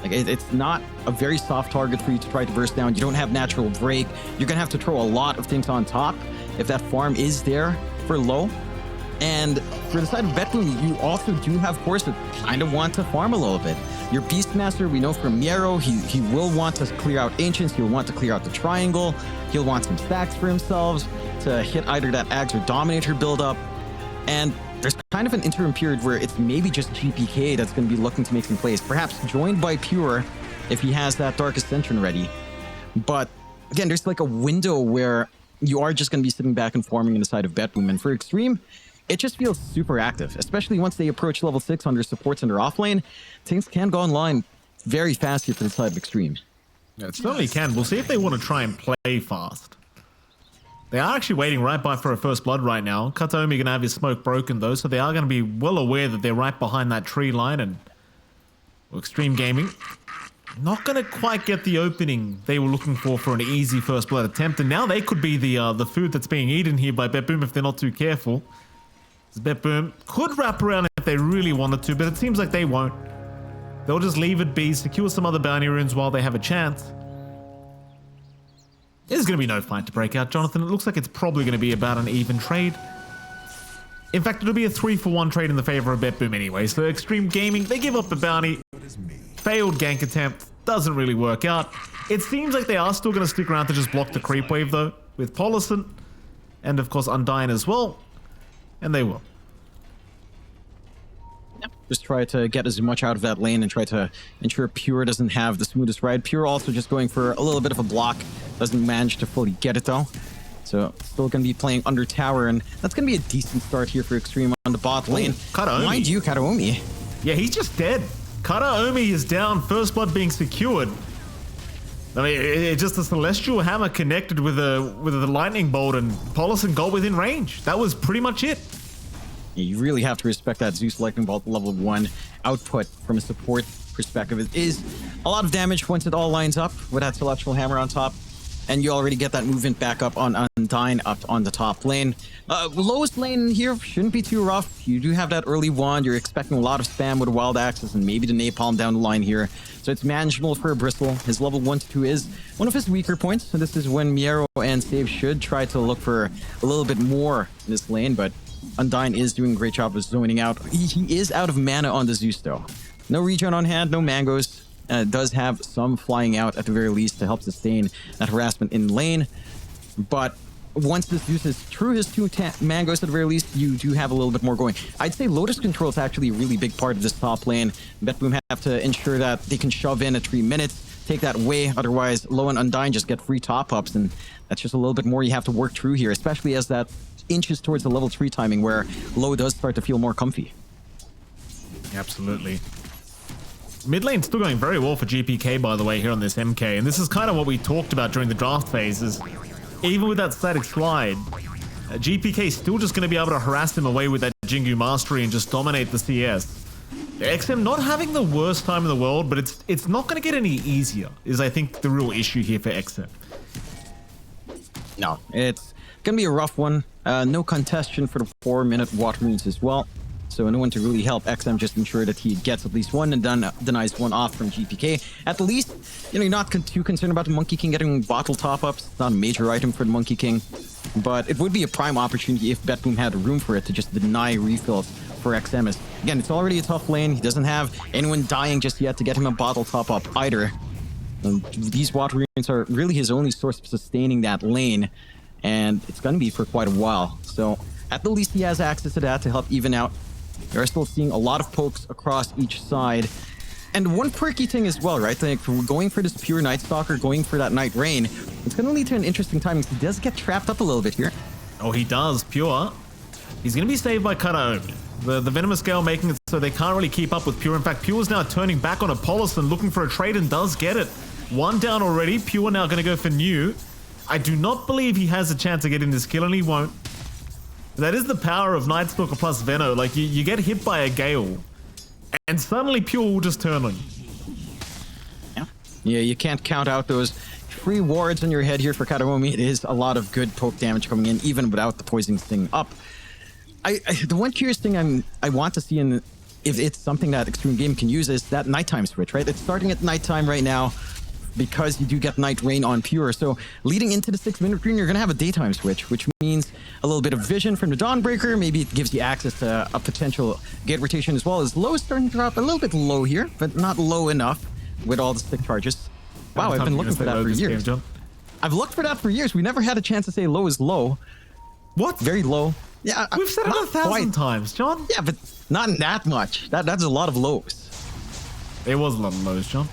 Like, it's not a very soft target for you to try to burst down. You don't have natural break. You're going to have to throw a lot of things on top if that farm is there for low. And for the side of BetBoom, you also do have cores that kind of want to farm a little bit. Your Beastmaster, we know from Miero, he will want to clear out Ancients. He'll want to clear out the Triangle. He'll want some stacks for himself to hit either that Ags or Dominator build-up. And there's kind of an interim period where it's maybe just GPK that's going to be looking to make some plays, perhaps joined by Pure if he has that Dark Ascension ready. But again, there's like a window where you are just going to be sitting back and farming in the side of BetBoom. And for Xtreme, it just feels super active, especially once they approach level 6 on their supports and their offlane. Things can go online very fast here for the side of Xtreme. Yeah, it certainly can. We'll see if they want to try and play fast. They are actually waiting right by for a first blood right now. Kataomi going to have his smoke broken though, so they are going to be well aware that they're right behind that tree line. And Xtreme Gaming not going to quite get the opening they were looking for an easy first blood attempt. And now they could be the food that's being eaten here by BetBoom if they're not too careful. BetBoom could wrap around if they really wanted to, but it seems like they won't. They'll just leave it be, secure some other bounty runes while they have a chance. There's going to be no fight to break out, Jonathan. It looks like it's probably going to be about an even trade. In fact, it'll be a 3-for-1 trade in the favor of BetBoom anyway. So Xtreme Gaming, they give up the bounty. Failed gank attempt. Doesn't really work out. It seems like they are still going to stick around to just block the creep wave though, with Polison and of course Undyne as well. And they will. Just try to get as much out of that lane and try to ensure Pure doesn't have the smoothest ride. Pure also just going for a little bit of a block. Doesn't manage to fully get it though. So still going to be playing under tower, and that's going to be a decent start here for Xtreme on the bot lane. Kataomi. Mind you, Kataomi. Yeah, he's just dead. Kataomi is down, first blood being secured. I mean, it's just a Celestial Hammer connected with a Lightning Bolt, and Polison got within range. That was pretty much it. You really have to respect that Zeus Lightning Bolt level 1 output from a support perspective. It is a lot of damage once it all lines up with that Celestial Hammer on top. And you already get that movement back up on Undyne up on the top lane. Lowest lane here shouldn't be too rough. You do have that early wand. You're expecting a lot of spam with Wild Axes and maybe the Napalm down the line here. So it's manageable for a Bristle. His level 1 to 2 is one of his weaker points. So this is when Miero and Save should try to look for a little bit more in this lane. But Undyne is doing a great job of zoning out. He is out of mana on the Zeus though. No regen on hand, no mangoes. Does have some flying out at the very least to help sustain that harassment in lane. But once this uses through his 2 mangoes at the very least, you do have a little bit more going. I'd say Lotus control is actually a really big part of this top lane. BetBoom have to ensure that they can shove in at 3 minutes, take that away. Otherwise, Low and Undyne just get free top-ups, and that's just a little bit more you have to work through here, especially as that inches towards the level 3 timing where Low does start to feel more comfy. Absolutely. Mid lane still going very well for GPK, by the way, here on this MK. And this is kind of what we talked about during the draft phases. Even with that static slide, GPK still just going to be able to harass him away with that Jingu Mastery and just dominate the CS. XM not having the worst time in the world, but it's not going to get any easier, is I think the real issue here for XM. No, it's going to be a rough one. No contestation for the 4-minute water moons as well. So no one to really help XM, just ensure that he gets at least one and then denies one off from GPK. At least, you're not too concerned about the Monkey King getting bottle top-ups. It's not a major item for the Monkey King. But it would be a prime opportunity if BetBoom had room for it to just deny refills for XM. As, again, it's already a tough lane. He doesn't have anyone dying just yet to get him a bottle top-up either. And these water runes are really his only source of sustaining that lane. And it's going to be for quite a while. So at the least he has access to that to help even out. You're still seeing a lot of pokes across each side. And one quirky thing as well, right? Like, going for this pure Night Stalker, going for that Night Rain, it's going to lead to an interesting timing. He does get trapped up a little bit here. Oh, he does. Pure. He's going to be saved by Kataomi. The Venomous Gale making it so they can't really keep up with Pure. In fact, Pure is now turning back on a Polison, looking for a trade, and does get it. One down already. Pure now going to go for New. I do not believe he has a chance of getting this kill, and he won't. That is the power of Night Stalker plus Veno. Like, you get hit by a Gale, and suddenly Pure will just turn on you. Yeah, you can't count out those free wards on your head here for Kataomi. It is a lot of good poke damage coming in, even without the Poison Sting up. The one curious thing I want to see in if it's something that Xtreme Game can use, is that nighttime switch, right? It's starting at nighttime right now because you do get Night Rain on Pure. So leading into the 6-minute green, you're going to have a daytime switch, which means a little bit of vision from the Dawnbreaker. Maybe it gives you access to a potential gate rotation as well. As low is starting to drop a little bit low here, but not low enough with all the stick charges. Wow, I've been looking for that for years. I've looked for that for years. We never had a chance to say low is low. What? Very low. Yeah, we've said it 1,000 times, John. Yeah, but not that much. That's a lot of lows. There was a lot of lows, John.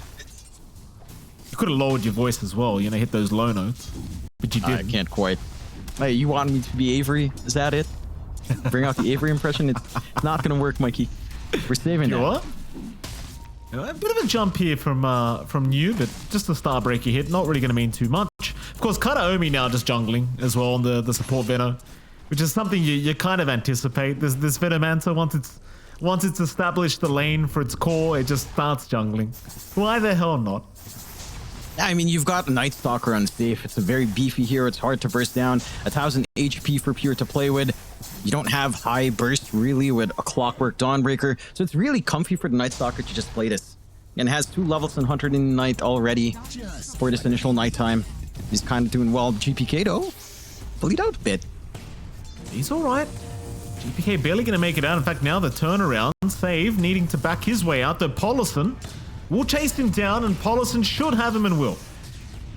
You could have lowered your voice as well, you know, hit those low notes, but you didn't. I can't quite. Hey, you want me to be Avery? Is that it? Bring out the Avery impression? It's not going to work, Mikey. We're saving that. What? A bit of a jump here from New, but just a Starbreaker hit. Not really going to mean too much. Of course, Kataomi now just jungling as well on the support Venom, which is something you kind of anticipate. This Venomancer, once it's established the lane for its core, it just starts jungling. Why the hell not? I mean, you've got Night Stalker on safe. It's a very beefy hero. It's hard to burst down. 1,000 HP for Pure to play with. You don't have high burst really with a Clockwork Dawnbreaker. So it's really comfy for the Night Stalker to just play this. And it has 2 levels in Hunter in the Night already for this initial nighttime. He's kind of doing well. GPK though, bullied out a bit. He's all right. GPK barely going to make it out. In fact, now the turnaround. Save needing to back his way out. The Polison will chase him down, and Polison should have him and will.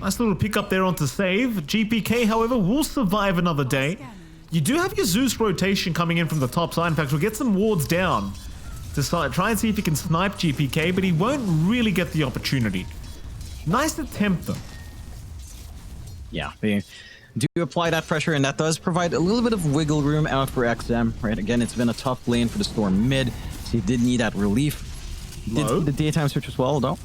Nice little pick up there onto Save. GPK, however, will survive another day. You do have your Zeus rotation coming in from the top side. In fact, we'll get some wards down to try and see if he can snipe GPK, but he won't really get the opportunity. Nice attempt, though. Yeah, they do apply that pressure, and that does provide a little bit of wiggle room out for XM, right? Again, it's been a tough lane for the Storm mid, so he did need that relief. Did see the daytime switch as well, though.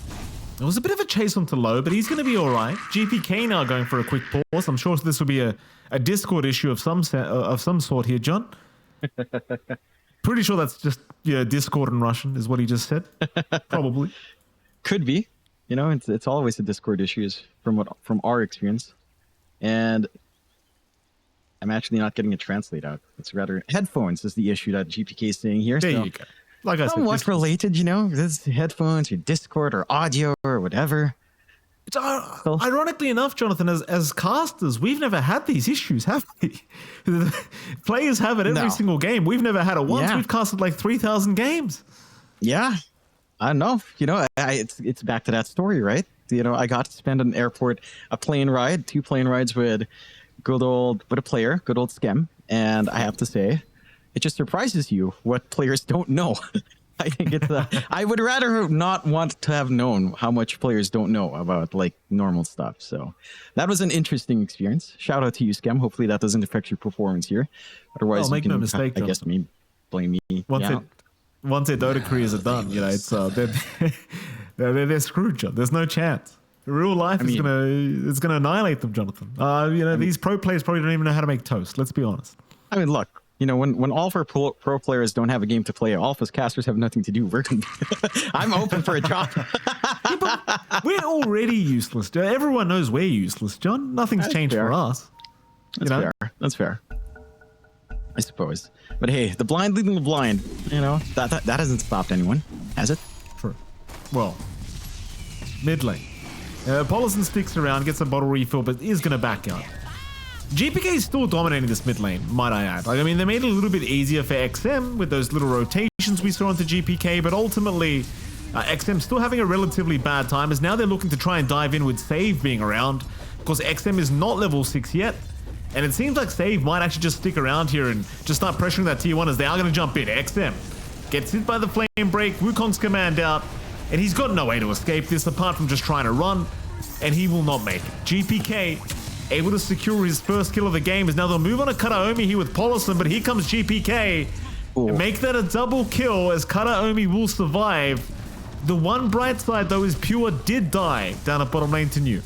It was a bit of a chase onto low, but he's going to be all right. GPK now going for a quick pause. I'm sure this will be a Discord issue of some sort here, John. Pretty sure that's just Discord in Russian is what he just said. Probably. Could be. You know, it's always a Discord issues from our experience. And I'm actually not getting a translate out. It's rather headphones is the issue that GPK is saying here. There you go. Like I said, somewhat related, you know, this headphones or Discord or audio or whatever. It's, ironically enough, Jonathan, as casters, we've never had these issues, have we? Players have it every single game. We've never had it once. Yeah. We've casted like 3,000 games. Yeah, I don't know. You know, it's back to that story, right? You know, I got to spend an airport, a plane ride, 2 plane rides with a player, good old Skem, and I have to say, it just surprises you what players don't know. I think it's I would rather not want to have known how much players don't know about like normal stuff. So that was an interesting experience. Shout out to you, Skem. Hopefully that doesn't affect your performance here. Otherwise, make no mistake, I guess blame me. Once their Dota careers are done, you know, it's they're screwed, John. There's no chance. Real life is gonna annihilate them, Jonathan. These pro players probably don't even know how to make toast. Let's be honest. I mean, look. You know, when all of our pro players don't have a game to play, all of us casters have nothing to do. I'm open for a job. We're already useless. Everyone knows we're useless, John. Nothing's changed for us. That's fair. That's fair. I suppose. But hey, the blind leading the blind. You know, that hasn't stopped anyone, has it? True. Well, mid lane. Polison sticks around, gets a bottle refill, but is going to back out. GPK is still dominating this mid lane, might I add. Like, I mean, they made it a little bit easier for XM with those little rotations we saw into GPK, but ultimately, XM still having a relatively bad time, as now they're looking to try and dive in with Save being around. Of course, XM is not level 6 yet, and it seems like Save might actually just stick around here and just start pressuring that tier 1 as they are going to jump in. XM gets hit by the flame break, Wukong's command out, and he's got no way to escape this apart from just trying to run, and he will not make it. GPK able to secure his first kill of the game, as now they'll move on to Kataomi here with Polison, but here comes GPK and make that a double kill as Kataomi will survive. The one bright side though is Pure did die down at bottom lane to New.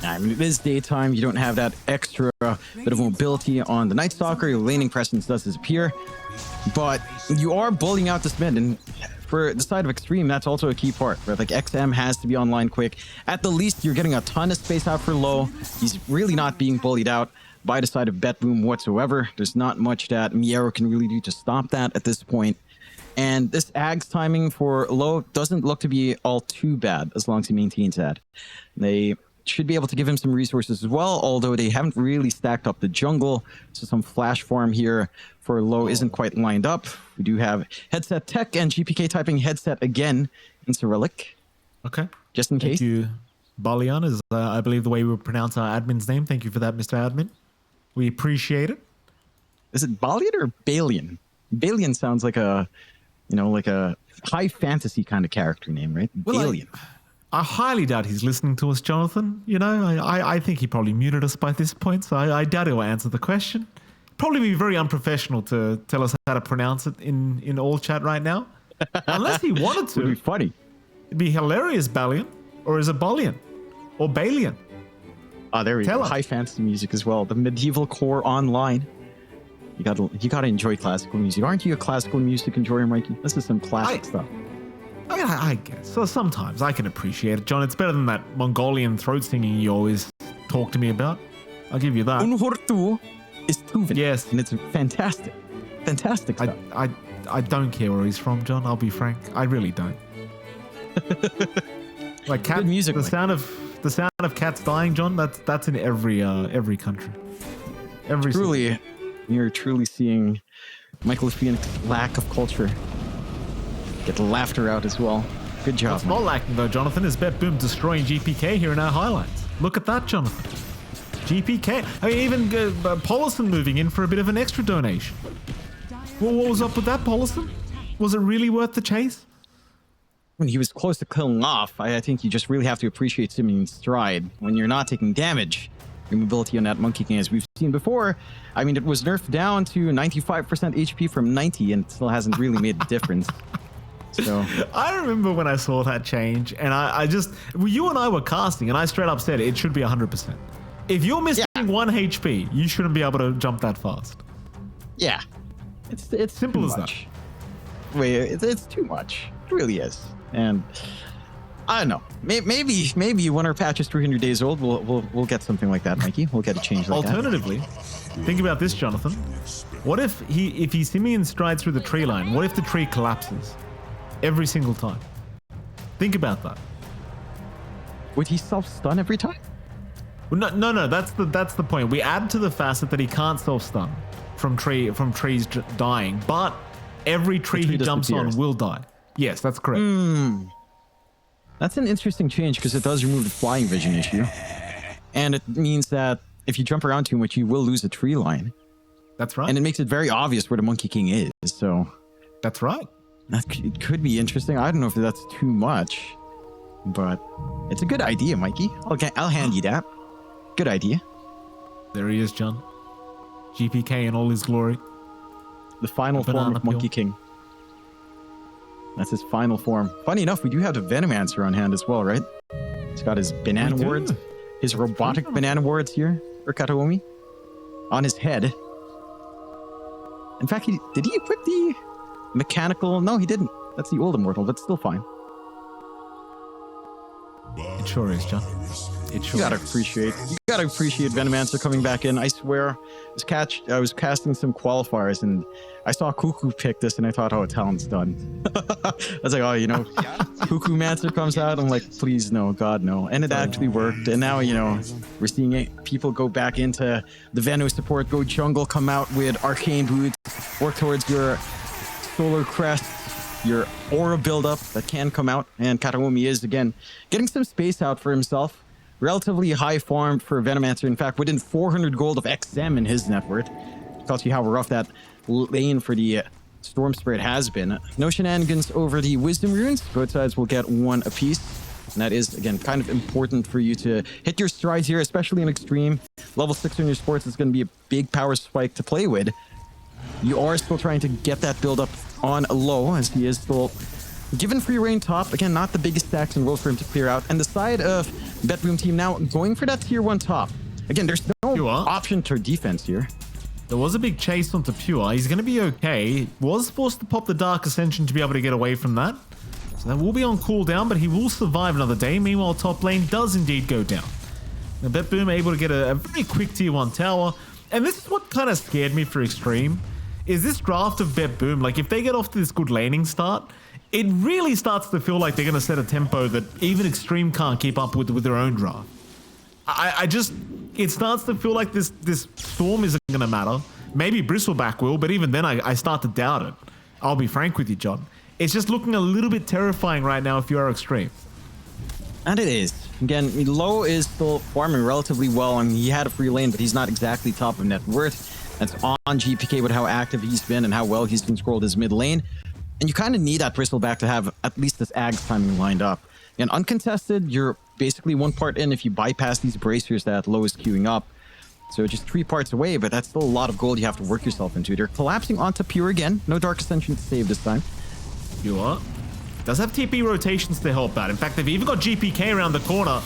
I mean, it is daytime. You don't have that extra bit of mobility on the Night Stalker. Your laning presence does disappear, but you are bullying out this mid, and for the side of Xtreme, that's also a key part, right? Like, XM has to be online quick. At the least, you're getting a ton of space out for low. He's really not being bullied out by the side of BetBoom whatsoever. There's not much that Miero can really do to stop that at this point. And this Ag's timing for low doesn't look to be all too bad as long as he maintains that. They should be able to give him some resources as well, although they haven't really stacked up the jungle. So some flash farm here for low isn't quite lined up. We do have headset tech and GPK typing headset again in Cyrillic. Okay. Just in case. Thank you. Balian is, I believe, the way we pronounce our admin's name. Thank you for that, Mr. Admin. We appreciate it. Is it Balian or Balian? Balian sounds like a, like a high fantasy kind of character name, right? Well, Balian. I highly doubt he's listening to us, Jonathan. I think he probably muted us by this point, so I doubt he'll answer the question. Probably be very unprofessional to tell us how to pronounce it in all chat right now. Unless he wanted to. It'd be funny. It'd be hilarious, Balian. Or is it Balian? Or Balian? Oh, there we go. High fantasy music as well. The medieval core online. You gotta enjoy classical music. Aren't you a classical music enjoyer, Mikey? This is some classic stuff. I guess. So sometimes I can appreciate it, John. It's better than that Mongolian throat singing you always talk to me about. I'll give you that. Unhurtu is Tuvan. Yes. And it's fantastic. Fantastic stuff. I don't care where he's from, John. I'll be frank. I really don't. Like good music. The sound of cats dying, John. That's in every country. Truly, you're truly seeing Michael Phoenix's lack of culture. Get the laughter out as well. Good job. What's not lacking though, Jonathan, is BetBoom destroying GPK here in our highlights. Look at that, Jonathan. GPK. I mean, even Polison moving in for a bit of an extra donation. Well, what was up with that, Polison? Was it really worth the chase? When he was close to killing off, I think you just really have to appreciate Simeon's stride. When you're not taking damage, your mobility on that Monkey King, as we've seen before, I mean, it was nerfed down to 95% HP from 90 and still hasn't really made a difference. So I remember when I saw that change, and I just, you and I were casting, and I straight up said it should be 100%. If you're missing 1 HP, you shouldn't be able to jump that fast. Yeah, it's simple as that. Wait, it's too much. It really is. And I don't know. Maybe when our patch is 300 days old, we'll get something like that, Mikey. We'll get a change like Alternatively, think about this, Jonathan. What if he Simeon strides through the tree line? What if the tree collapses every single time? Think about that. Would he self-stun every time? Well, no. That's the point. We add to the facet that he can't self-stun from trees dying, but every tree he jumps on will die. Yes, that's correct. That's an interesting change because it does remove the flying vision issue. And it means that if you jump around too much, you will lose a tree line. That's right. And it makes it very obvious where the Monkey King is. So that's right. It could be interesting. I don't know if that's too much, but it's a good idea, Mikey. Okay, I'll hand you that. Good idea. There he is, John. GPK in all his glory. The final form of Monkey King. That's his final form. Funny enough, we do have the Venomancer on hand as well, right? He's got his banana wards, his robotic banana wards here for Kataomi on his head. In fact, did he equip the mechanical? No, he didn't. That's the old immortal, but still fine. It sure is, John. It sure you gotta appreciate Venomancer coming back in. I swear, I was casting some qualifiers and I saw Cuckoo pick this and I thought, oh, Talon's done. I was like, oh, Cuckoo Mancer comes out. I'm like, please no, God no. And it actually worked. And now, we're seeing people go back into the Veno support, go jungle, come out with Arcane Boots, work towards your Solar Crest, your aura buildup that can come out. And Kataomi is, again, getting some space out for himself. Relatively high farm for Venomancer. In fact, within 400 gold of XM in his net worth. Tells you how rough that lane for the Storm Spirit has been. No shenanigans over the Wisdom Runes. Both sides will get one apiece. And that is, again, kind of important for you to hit your strides here, especially in Xtreme. Level 6 on your sports is going to be a big power spike to play with. You are still trying to get that build up on low, as he is still given free reign top. Again, not the biggest stacks in the world for him to clear out. And the side of BetBoom team now going for that tier 1 top. Again, there's no option to defense here. There was a big chase onto Pure. He's going to be okay. Was forced to pop the Dark Ascension to be able to get away from that. So that will be on cooldown, but he will survive another day. Meanwhile, top lane does indeed go down. Now, BetBoom able to get a very quick tier 1 tower. And this is what kind of scared me for Xtreme. is this draft of BetBoom. Like, if they get off to this good laning start, it really starts to feel like they're going to set a tempo that even Xtreme can't keep up with their own draft. It starts to feel like this Storm isn't going to matter. Maybe Bristleback will, but even then I start to doubt it. I'll be frank with you, John. It's just looking a little bit terrifying right now if you are Xtreme. And it is. Again, Low is still farming relatively well, and he had a free lane, but he's not exactly top of net worth. That's on GPK with how active he's been and how well he's controlled his mid lane. And you kind of need that Bristleback to have at least this Ags timing lined up. And uncontested, you're basically one part in if you bypass these bracers that Low is queuing up. So just 3 parts away, but that's still a lot of gold you have to work yourself into. They're collapsing onto Pure again. No Dark Ascension to save this time. Pure does have TP rotations to help out. In fact, they've even got GPK around the corner.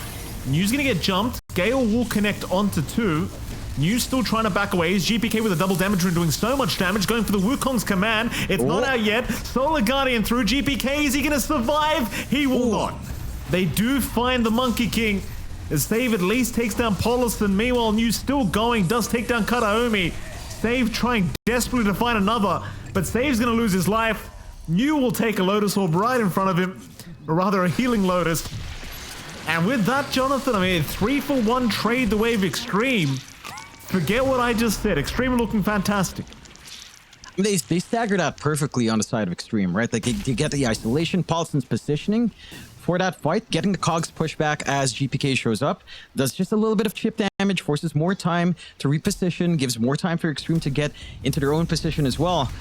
New's gonna get jumped. Gale will connect onto 2. New's still trying to back away. Is GPK with a double damager and doing so much damage, going for the Wukong's command. It's not out yet. Solar Guardian through. GPK, is he gonna survive? He will not. They do find the Monkey King. As Save at least takes down Paulison. Meanwhile, New still going, does take down Kataomi. Save trying desperately to find another, but Save's gonna lose his life. New will take a Lotus Orb right in front of him, or rather a healing Lotus. And with that, Jonathan, I mean, 3-for-1 trade the way of Xtreme. Forget what I just said. Xtreme are looking fantastic. They staggered out perfectly on the side of Xtreme, right? Like, you get the isolation, Paulson's positioning for that fight, getting the cogs pushed back as GPK shows up, does just a little bit of chip damage, forces more time to reposition, gives more time for Xtreme to get into their own position as well.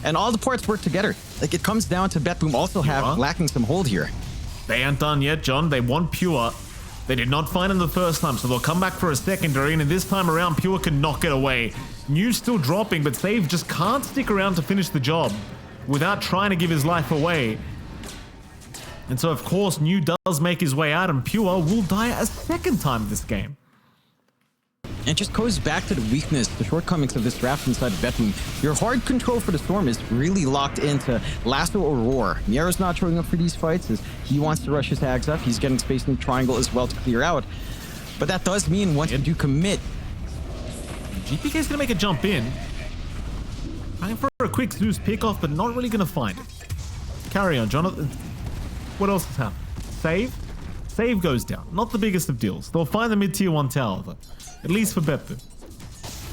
And all the parts work together. Like, it comes down to BetBoom also lacking some hold here. They aren't done yet, John. They want Pure. They did not find him the first time, so they'll come back for a secondary, and this time around, Pure can knock it away. New still dropping, but Save just can't stick around to finish the job without trying to give his life away. And so, of course, New does make his way out, and Pure will die a second time this game. It just goes back to the weakness, the shortcomings of this draft inside of BetBoom. Your hard control for the Storm is really locked into Lasso or Roar. Niero's not showing up for these fights as he wants to rush his Hags up. He's getting space in the triangle as well to clear out. But that does mean once you do commit... GPK's gonna make a jump in. Trying for a quick Zeus pickoff, but not really gonna find it. Carry on, Jonathan. What else has happened? Save? Save goes down. Not the biggest of deals. They'll find the mid-tier 1 tower, though. At least for BetBoom.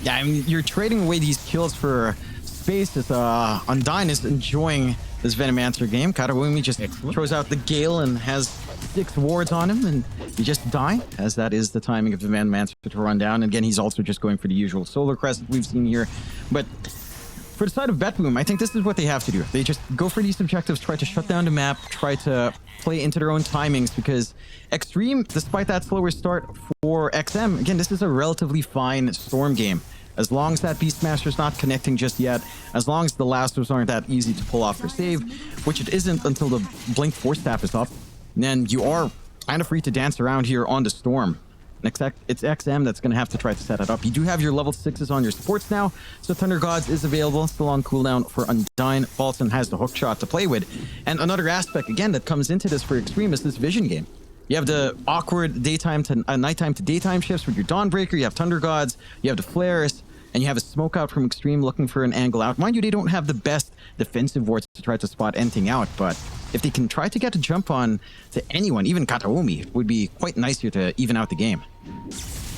Yeah, I mean, you're trading away these kills for space as Undyne is enjoying this Venomancer game. Kataomi just throws out the Gale and has 6 wards on him, and you just die, as that is the timing of the Venomancer to run down. And again, he's also just going for the usual Solar Crest we've seen here. But for the side of BetBoom, I think this is what they have to do. They just go for these objectives, try to shut down the map, try to play into their own timings, because Xtreme, despite that slower start for XM, again, this is a relatively fine Storm game. As long as that Beastmaster's not connecting just yet, as long as the lassos aren't that easy to pull off for save, which it isn't until the Blink Force Staff is up, then you are kind of free to dance around here on the Storm. It's XM that's going to have to try to set it up. You do have your level 6s on your supports now, so Thunder Gods is available, still on cooldown for Undyne. Paulson has the hook shot to play with. And another aspect, again, that comes into this for Xtreme is this vision game. You have the awkward daytime to nighttime to daytime shifts with your Dawnbreaker, you have Thunder Gods, you have the flares, and you have a smoke out from Xtreme looking for an angle out. Mind you, they don't have the best defensive wards to try to spot anything out, but if they can try to get a jump on to anyone, even Kataomi, it would be quite nice here to even out the game.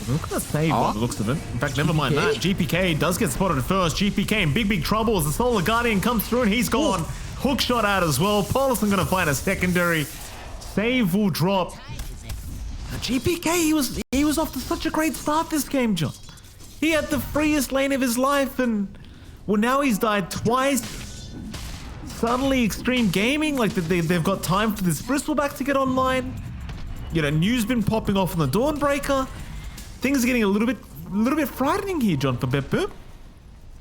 Look at the save by the looks of it. In fact, never mind that. GPK does get spotted at first. GPK in big trouble as the Solar Guardian comes through and he's gone. Hook shot out as well. Paulison gonna find a secondary. Save will drop. Now, GPK, he was off to such a great start this game, John. He had the freest lane of his life, and well, now he's died twice. Suddenly, Xtreme Gaming, like they've got time for this Bristleback to get online. You know, New's been popping off on the Dawnbreaker. Things are getting a little bit frightening here, John, for BetBoom.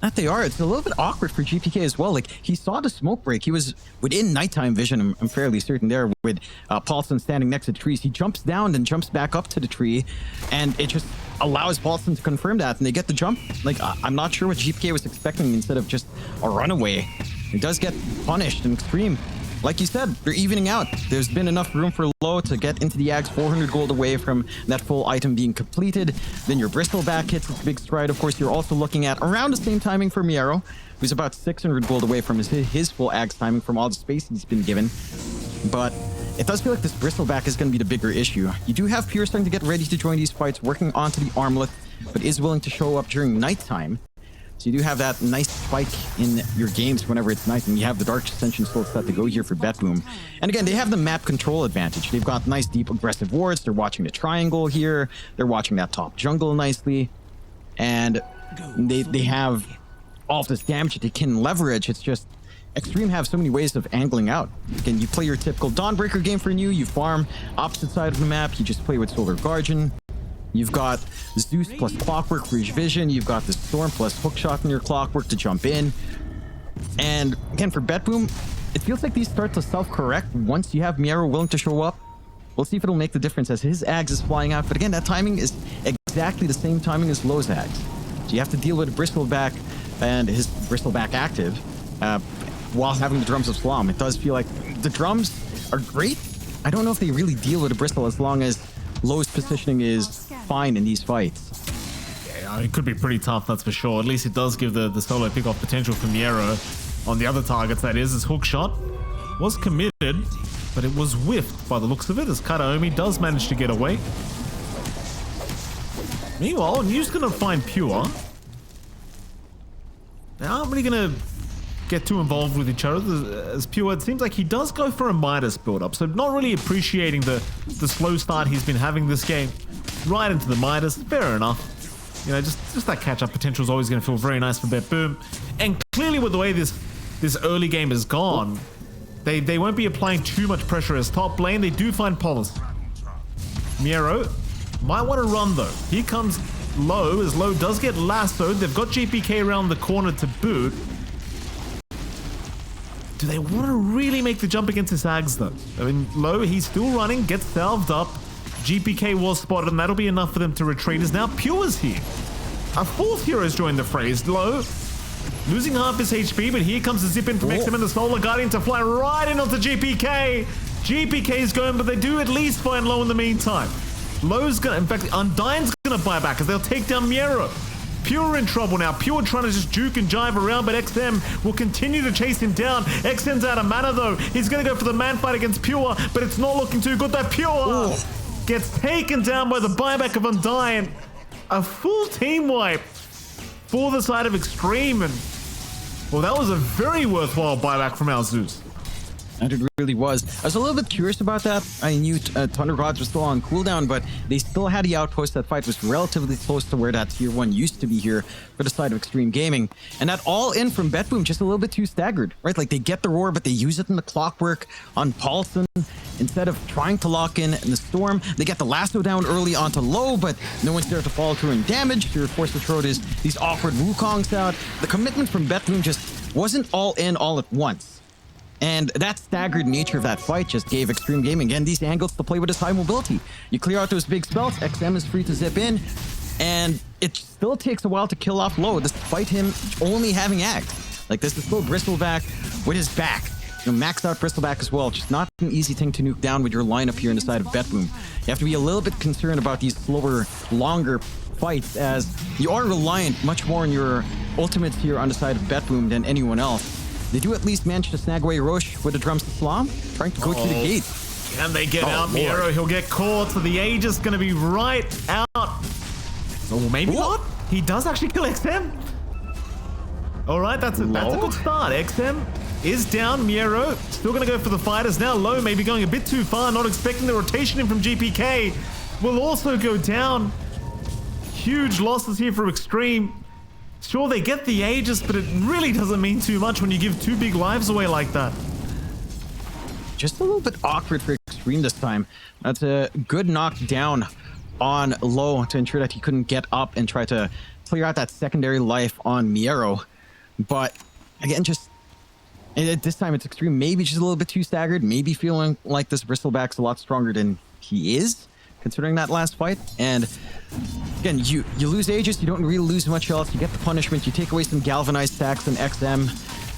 That they are. It's a little bit awkward for GPK as well. Like, he saw the smoke break. He was within nighttime vision, I'm fairly certain there, with Paulson standing next to the trees. He jumps down and jumps back up to the tree, and it just allows Paulson to confirm that, and they get the jump. Like, I'm not sure what GPK was expecting instead of just a runaway. He does get punished in Xtreme. like you said, they're evening out. There's been enough room for Low to get into the Ags, 400 gold away from that full item being completed. Then your Bristleback hits its big stride. Of course, you're also looking at around the same timing for Miero, who's about 600 gold away from his full Ags timing from all the space he's been given. But it does feel like this Bristleback is going to be the bigger issue. You do have Pure starting to get ready to join these fights, working onto the armlet, but is willing to show up during nighttime. So you do have that nice spike in your games whenever it's night, and you have the Dark Ascension still set to go here for BetBoom. And again, they have the map control advantage. They've got nice, deep, aggressive wards. They're watching the triangle here. They're watching that top jungle nicely. And they have all of this damage that they can leverage. It's just Xtreme have so many ways of angling out. Again, you play your typical Dawnbreaker game for new. You farm opposite side of the map. You just play with Solar Guardian. You've got Zeus plus Clockwork for your vision. You've got the Storm plus Hookshot in your Clockwork to jump in. And again, for BetBoom, it feels like these start to self-correct once you have Miero willing to show up. We'll see if it'll make the difference as his Ags is flying out. But again, that timing is exactly the same timing as Low's Ags. So you have to deal with Bristleback and his Bristleback active while having the Drums of Slam. It does feel like the drums are great. I don't know if they really deal with a Bristle as long as Low's positioning is fine in these fights. Yeah, it could be pretty tough, that's for sure. At least it does give the solo pick-off potential for Miero. On the other targets, that is, his hook shot was committed, but it was whiffed by the looks of it, as Kataomi does manage to get away. Meanwhile, New's going to find Pure. They aren't really going to get too involved with each other as Pure. It seems like he does go for a Midas build-up, so not really appreciating the slow start he's been having this game. Right into the Midas, fair enough. You know, just that catch-up potential is always going to feel very nice for BetBoom. And clearly with the way this early game has gone, they won't be applying too much pressure as top lane. They do find policy. Miero might want to run though. Here comes Low, as Low does get lassoed. They've got GPK around the corner to boot. Do they want to really make the jump against his Ags though? I mean, Low, he's still running, gets salved up. GPK was spotted, and that'll be enough for them to retreat, as now Pure's here. A fourth hero's joined the fray. Low losing half his HP, but here comes the zip in from XM and the Solar Guardian to fly right in onto GPK. GPK's going, but they do at least find Low in the meantime. Low's gonna, in fact, Undyne's gonna buy back as they'll take down Miero. Pure in trouble now. Pure trying to just juke and jive around, but XM will continue to chase him down. XM's out of mana though. He's going to go for the man fight against Pure, but it's not looking too good. That Pure gets taken down by the buyback of Undyne. A full team wipe for the side of Xtreme. And, well, that was a very worthwhile buyback from our Zeus. And it really was. I was a little bit curious about that. I knew Thunder Gods was still on cooldown, but they still had the outpost. That fight was relatively close to where that tier 1 used to be here for the side of Xtreme Gaming. And that all in from BetBoom, just a little bit too staggered, right? Like they get the roar, but they use it in the Clockwork on Paulson. Instead of trying to lock in the Storm, they get the lasso down early onto Low, but no one's there to follow through and damage. You're forced to throw these awkward Wukongs out. The commitment from BetBoom just wasn't all in all at once. And that staggered nature of that fight just gave Xtreme Gaming, again, these angles to play with his high mobility. You clear out those big spells, XM is free to zip in, and it still takes a while to kill off Low, despite him only having Ags. Like, this is still Bristleback with his back. You know, maxed out Bristleback as well. Just not an easy thing to nuke down with your lineup here in the side of BetBoom. You have to be a little bit concerned about these slower, longer fights, as you are reliant much more on your ultimates here on the side of BetBoom than anyone else. They do at least manage to snag away Roche with the Drums to Slam, trying to go through the gate. Can they get out? Miero, he'll get caught, so the Aegis going to be right out. Oh, maybe not. He does actually kill XM. All right, that's a good start. XM is down. Miero still going to go for the fighters. Now Low maybe going a bit too far, not expecting the rotation in from GPK. Will also go down. Huge losses here for Xtreme. Sure, they get the Aegis, but it really doesn't mean too much when you give 2 big lives away like that. Just a little bit awkward for Xtreme this time. That's a good knockdown on Low to ensure that he couldn't get up and try to clear out that secondary life on Miero. But again, just this time it's Xtreme maybe just a little bit too staggered, maybe feeling like this Bristleback's a lot stronger than he is, considering that last fight. And again, you lose Aegis, you don't really lose much else. You get the punishment, you take away some galvanized stacks and XM,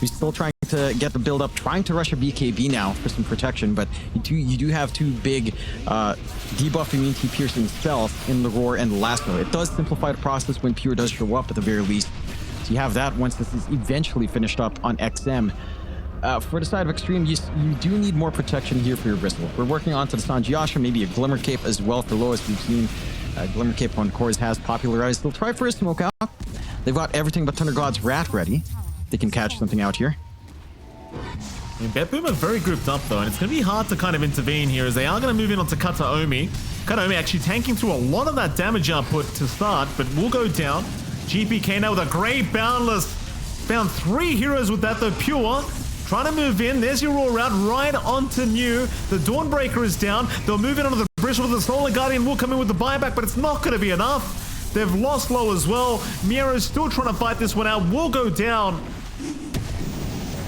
who's still trying to to get the build up, trying to rush a BKB now for some protection, but you do have two big debuff immunity piercing spells in the Roar and Lasso. It does simplify the process when Pure does show up at the very least. So you have that once this is eventually finished up on XM. For the side of Xtreme, you do need more protection here for your Bristle. We're working on to the Sanjiasha, maybe a Glimmer Cape as well for low, as we've seen. Glimmer Cape on cores has popularized. They'll try for a smoke out. They've got everything but Thunder God's Wrath ready. They can catch something out here. BetBoom are very grouped up though, and it's going to be hard to kind of intervene here as they are going to move in onto Kataomi. Kataomi actually tanking through a lot of that damage output to start, but will go down. GPK now with a great Boundless. Found 3 heroes with that though. Pure trying to move in. There's your Raw route right onto New. The Dawnbreaker is down. They'll move in onto the Bristle. The Solar Guardian will come in with the buyback, but it's not going to be enough. They've lost low as well. Miero's still trying to fight this one out. Will go down.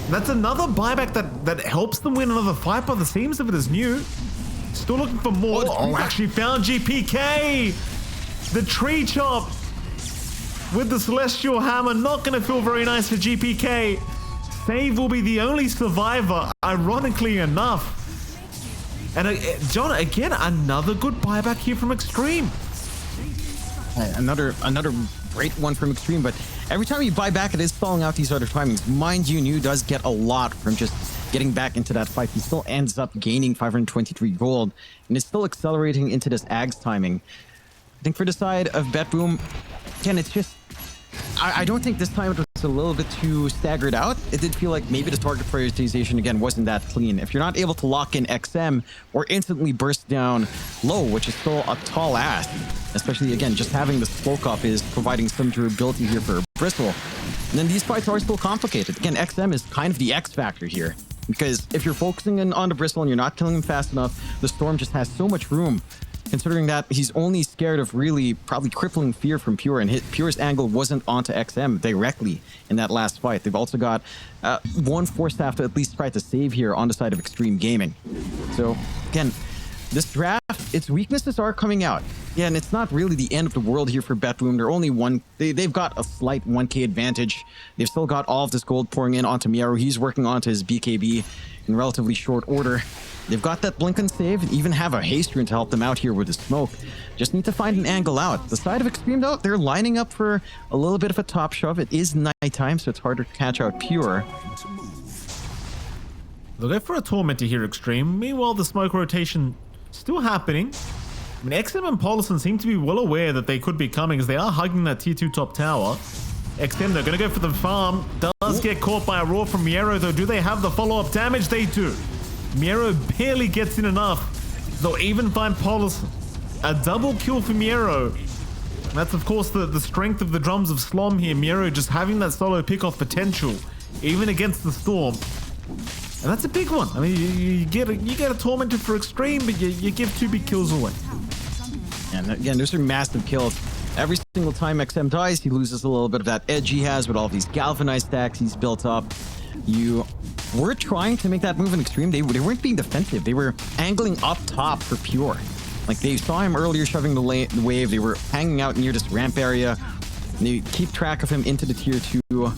That's another buyback that helps them win another fight by the seams of it as New. Still looking for more. Oh, actually found GPK. The tree chop with the Celestial Hammer. Not going to feel very nice for GPK. Save will be the only survivor, ironically enough. And John, again, another good buyback here from Xtreme. Another great one from Xtreme, but every time you buy back, it is stalling out these other timings. Mind you, New does get a lot from just getting back into that fight. He still ends up gaining 523 gold, and is still accelerating into this Ags timing. I think for the side of BetBoom, again, it's just... I don't think this time it was a little bit too staggered out. It did feel like maybe the target prioritization, again, wasn't that clean. If you're not able to lock in XM or instantly burst down low, which is still a tall ask, especially, again, just having the smoke up is providing some durability here for Bristle. And then these fights are still complicated. Again, XM is kind of the X factor here, because if you're focusing on the Bristle and you're not killing him fast enough, the Storm just has so much room. Considering that he's only scared of really probably crippling fear from Pure, and Pure's angle wasn't onto XM directly in that last fight. They've also got one Force Staff to at least try to save here on the side of Xtreme Gaming. So again, this draft, its weaknesses are coming out. Yeah, and it's not really the end of the world here for BetBoom. They're only they've got a slight 1k advantage. They've still got all of this gold pouring in onto Miero. He's working onto his BKB in relatively short order. They've got that blink and save, and even have a haste rune to help them out here with the smoke. Just need to find an angle out. The side of Xtreme, though, they're lining up for a little bit of a top shove. It is nighttime, so it's harder to catch out Pure. They'll go for a Tormentor here, Xtreme. Meanwhile, the smoke rotation still happening. I mean, XM and Polison seem to be well aware that they could be coming, as they are hugging that tier 2 top tower. XM, they're going to go for the farm. Does get caught by a Roar from Miero, though. Do they have the follow-up damage? They do. Miero barely gets in enough. They'll even find Polison. A double kill for Miero. That's, of course, the strength of the drums of Slom here. Miero just having that solo pick-off potential, even against the Storm. And that's a big one. I mean, you get a Tormentor for Xtreme, but you give 2 big kills away. And again, those are massive kills. Every single time XM dies, he loses a little bit of that edge he has with all these galvanized stacks he's built up. You were trying to make that move in Xtreme. They weren't being defensive. They were angling up top for Pure. Like, they saw him earlier shoving the wave. They were hanging out near this ramp area. And they keep track of him into the tier 2.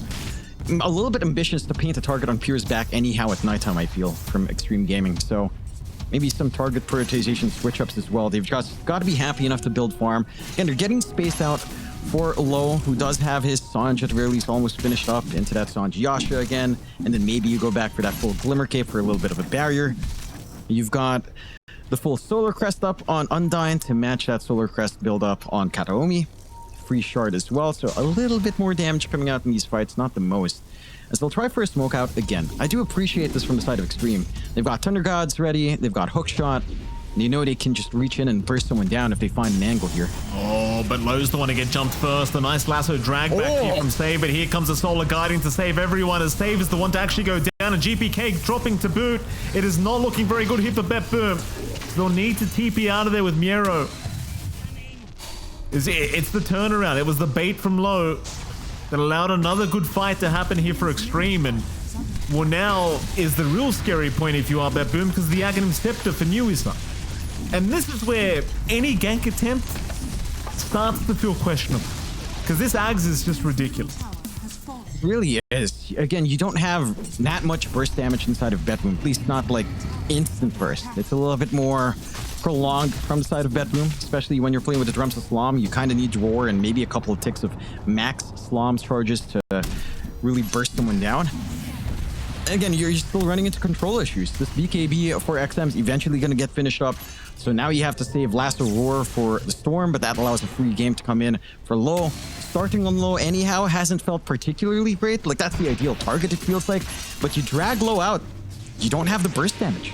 A little bit ambitious to paint a target on Pure's back anyhow at nighttime, I feel, from Xtreme Gaming. So maybe some target prioritization switch-ups as well. They've just got to be happy enough to build farm. Again, they're getting spaced out for Low, who does have his Sanj at the very least almost finished up into that Sanjiasha again. And then maybe you go back for that full Glimmer Cape for a little bit of a barrier. You've got the full Solar Crest up on Undyne to match that Solar Crest build up on Kataomi. Free shard as well, so a little bit more damage coming out in these fights, not the most. As they'll try for a smoke out again. I do appreciate this from the side of Xtreme. They've got Thunder Gods ready, they've got Hookshot. You know they can just reach in and burst someone down if they find an angle here. Oh, but Low's the one to get jumped first. A nice lasso drag back here from Save, but here comes the Solar Guardian to save everyone, as Save is the one to actually go down, and GPK dropping to boot. It is not looking very good here for BetBoom. They'll need to TP out of there with Miero. It's the turnaround. It was the bait from Low that allowed another good fight to happen here for Xtreme, and well, now is the real scary point if you are BetBoom, because the Aghanim Scepter for New is up. And this is where any gank attempt starts to feel questionable, because this Ags is just ridiculous. really is. Again, you don't have that much burst damage inside of BetBoom. At least not like instant burst. It's a little bit more prolonged from the side of BetBoom, especially when you're playing with the drums of Slam. You kind of need Roar and maybe a couple of ticks of max Slam charges to really burst someone down. Again, you're still running into control issues. This BKB for XM is eventually going to get finished up. So now you have to save Lasso Roar for the Storm, but that allows a free game to come in for low. Starting on low anyhow hasn't felt particularly great. Like, that's the ideal target, it feels like. But you drag low out, you don't have the burst damage.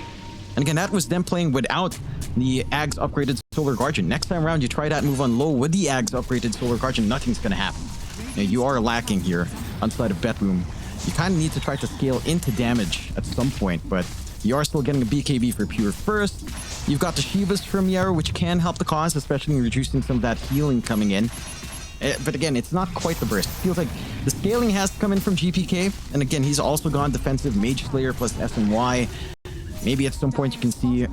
And again, that was them playing without the Ag's upgraded Solar Guardian. Next time around, you try that move on low with the Ag's upgraded Solar Guardian, nothing's going to happen. You are lacking here on side of BetBoom. You kind of need to try to scale into damage at some point, but you are still getting a BKB for pure first. You've got the Shivas from Yarrow, which can help the cause, especially in reducing some of that healing coming in. But again, it's not quite the burst. It feels like the scaling has to come in from GPK. And again, he's also gone defensive Mage Slayer plus SNY. Maybe at some point you can see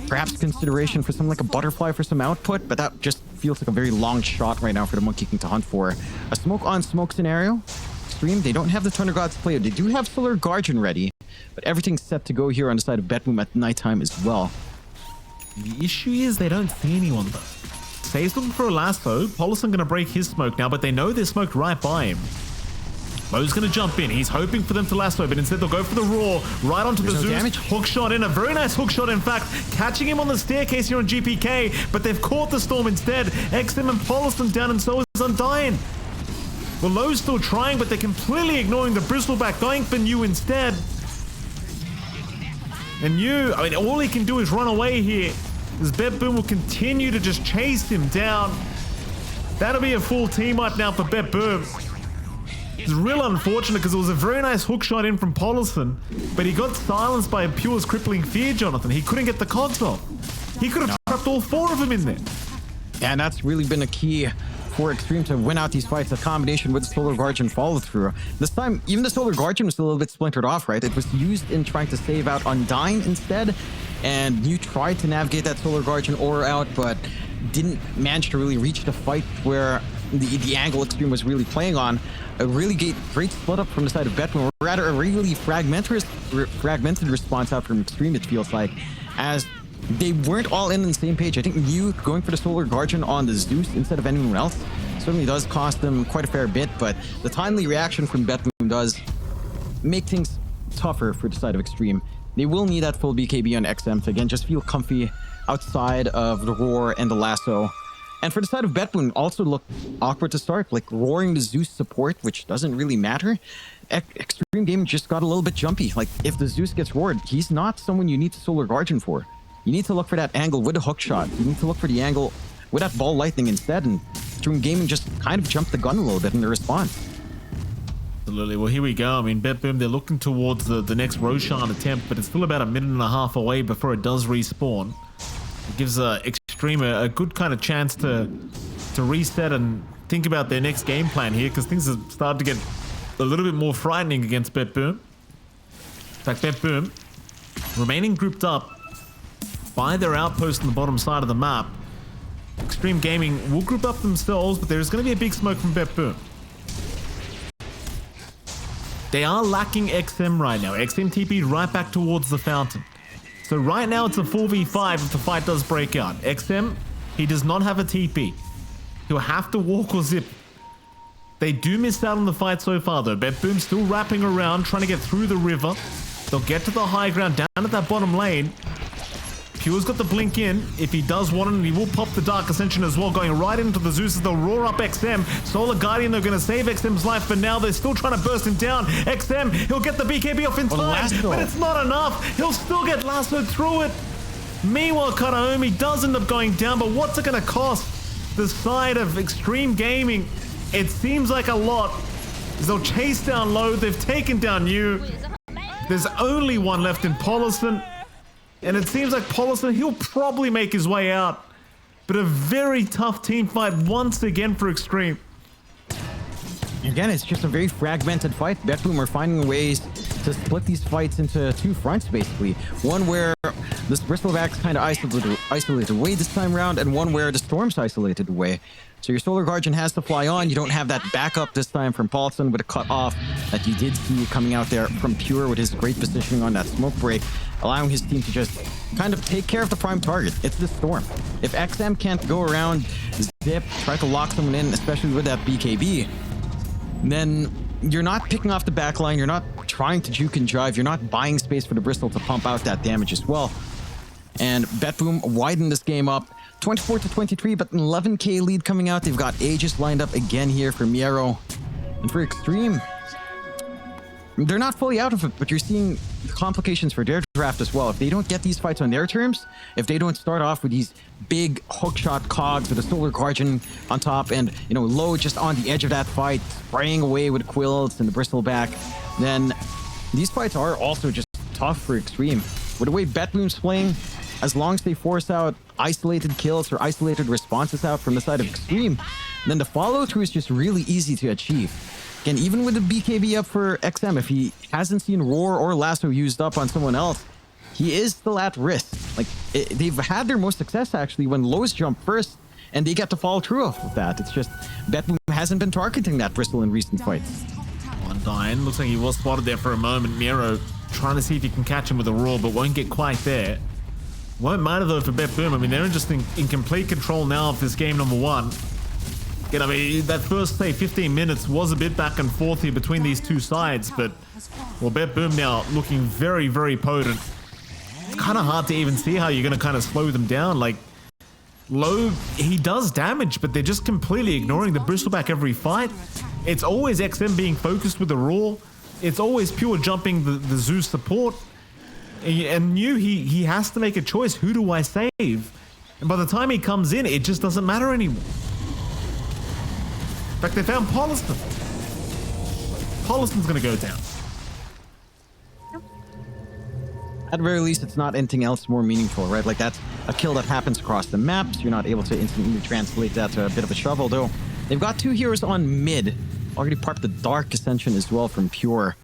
perhaps consideration for something like a Butterfly for some output, but that just feels like a very long shot right now for the Monkey King to hunt for. A smoke on smoke scenario. Xtreme, they don't have the Thunder Gods player. They do have Solar Guardian ready, but everything's set to go here on the side of BetBoom at nighttime as well. The issue is they don't see anyone though. Say's looking for a lasso. Polison gonna break his smoke now, but they know they're smoked right by him. Mo's gonna jump in. He's hoping for them to lasso, but instead they'll go for the Roar right onto the Zeus. Damage. Hook shot in. A very nice hook shot, in fact. Catching him on the staircase here on GPK, but they've caught the Storm instead. XM and Polison down, and so is Undying. Well, Lowe's still trying, but they're completely ignoring the Bristleback, going for New instead. And New, I mean, all he can do is run away here. As BetBoom will continue to just chase him down. That'll be a full team up now for BetBoom. It's real unfortunate because it was a very nice hook shot in from Polison, but he got silenced by Pure's crippling fear, Jonathan. He couldn't get the cogs off. He could have trapped all four of them in there. And that's really been a key for Xtreme to win out these fights, a combination with the Solar Guardian follow through. This time, even the Solar Guardian was a little bit splintered off, right? It was used in trying to save out Undying instead, and you tried to navigate that Solar Guardian aura out, but didn't manage to really reach the fight where the angle Xtreme was really playing on. A really great split up from the side of BetBoom, or rather a really fragmented response out from Xtreme, it feels like, as they weren't all in the same page. I think you going for the Solar Guardian on the Zeus instead of anyone else certainly does cost them quite a fair bit, but the timely reaction from BetBoom does make things tougher for the side of Xtreme. They will need that full BKB on XM to again just feel comfy outside of the Roar and the Lasso. And for the side of BetBoom, also looked awkward to start, like roaring the Zeus support, which doesn't really matter. Xtreme Gaming just got a little bit jumpy. Like, if the Zeus gets roared, he's not someone you need to Solar Guardian for. You need to look for that angle with a hook shot. You need to look for the angle with that ball lightning instead, and Xtreme Gaming just kind of jumped the gun a little bit in the response. Absolutely. Well, here we go. I mean, BetBoom, they're looking towards the next Roshan attempt, but it's still about a minute and a half away before it does respawn. It gives Xtreme a good kind of chance to reset and think about their next game plan here, because things have started to get a little bit more frightening against BetBoom. In fact, BetBoom remaining grouped up by their outpost on the bottom side of the map. Xtreme Gaming will group up themselves, but there's going to be a big smoke from BetBoom. They are lacking XM right now. XM TP'd right back towards the fountain. So right now it's a 4v5 if the fight does break out. XM, he does not have a TP. He'll have to walk or zip. They do miss out on the fight so far though. BetBoom still wrapping around, trying to get through the river. They'll get to the high ground down at that bottom lane. Pure's got the blink in. If he does want it, and he will pop the Dark Ascension as well, going right into the Zeus as they'll roar up XM. Solar Guardian, they're going to save XM's life, but now they're still trying to burst him down. XM, he'll get the BKB off in time, but it's not enough. He'll still get lassoed through it. Meanwhile, Kataomi does end up going down, but what's it going to cost the side of Xtreme Gaming? It seems like a lot. They'll chase down low. They've taken down Yu. There's only one left in Polison. And it seems like Polison, he'll probably make his way out. But a very tough team fight once again for Xtreme. Again, it's just a very fragmented fight. BetBoom are finding ways to split these fights into two fronts, basically. One where This Bristleback's kind of isolated away this time around, and one where the Storm's isolated away. So your Solar Guardian has to fly on. You don't have that backup this time from Paulson with a cut off that you did see coming out there from Pure with his great positioning on that smoke break, allowing his team to just kind of take care of the prime target. It's the Storm. If XM can't go around, zip, try to lock someone in, especially with that BKB, then you're not picking off the backline, you're not trying to juke and drive, you're not buying space for the Bristol to pump out that damage as well. And BetBoom widened this game up 24-23, but an 11k lead coming out. They've got Aegis lined up again here for Miero. And for Xtreme, they're not fully out of it, but you're seeing complications for their draft as well. If they don't get these fights on their terms, if they don't start off with these big hookshot cogs with a Solar Guardian on top and, you know, Low just on the edge of that fight, spraying away with Quills and the Bristleback, then these fights are also just tough for Xtreme. With the way BetBoom's playing, as long as they force out isolated kills or isolated responses out from the side of Xtreme, then the follow-through is just really easy to achieve. Again, even with the BKB up for XM, if he hasn't seen Roar or Lasso used up on someone else, he is still at risk. Like, they've had their most success, actually, when Lows jump first, and they get to follow through off of that. It's just, BetBoom hasn't been targeting that Bristol in recent fights. Undyne, looks like he was spotted there for a moment. Miro trying to see if he can catch him with a Roar, but won't get quite there. Won't matter, though, for BetBoom. I mean, they're just in complete control now of this game number one. Again, I mean, that first, say, 15 minutes was a bit back and forth here between these two sides, but, well, BetBoom now looking very, very potent. It's kind of hard to even see how you're going to kind of slow them down. Like, Low, he does damage, but they're just completely ignoring the Bristleback every fight. It's always XM being focused with the Roar. It's always Pure jumping the Zeus support. And knew he has to make a choice. Who do I save? And by the time he comes in, it just doesn't matter anymore. In fact, they found Paulson. Paulson's gonna go down. At the very least, it's not anything else more meaningful, right? Like, that's a kill that happens across the map, so you're not able to instantly translate that to a bit of a shovel, though. They've got two heroes on mid. Already part of the Dark Ascension as well from Pure.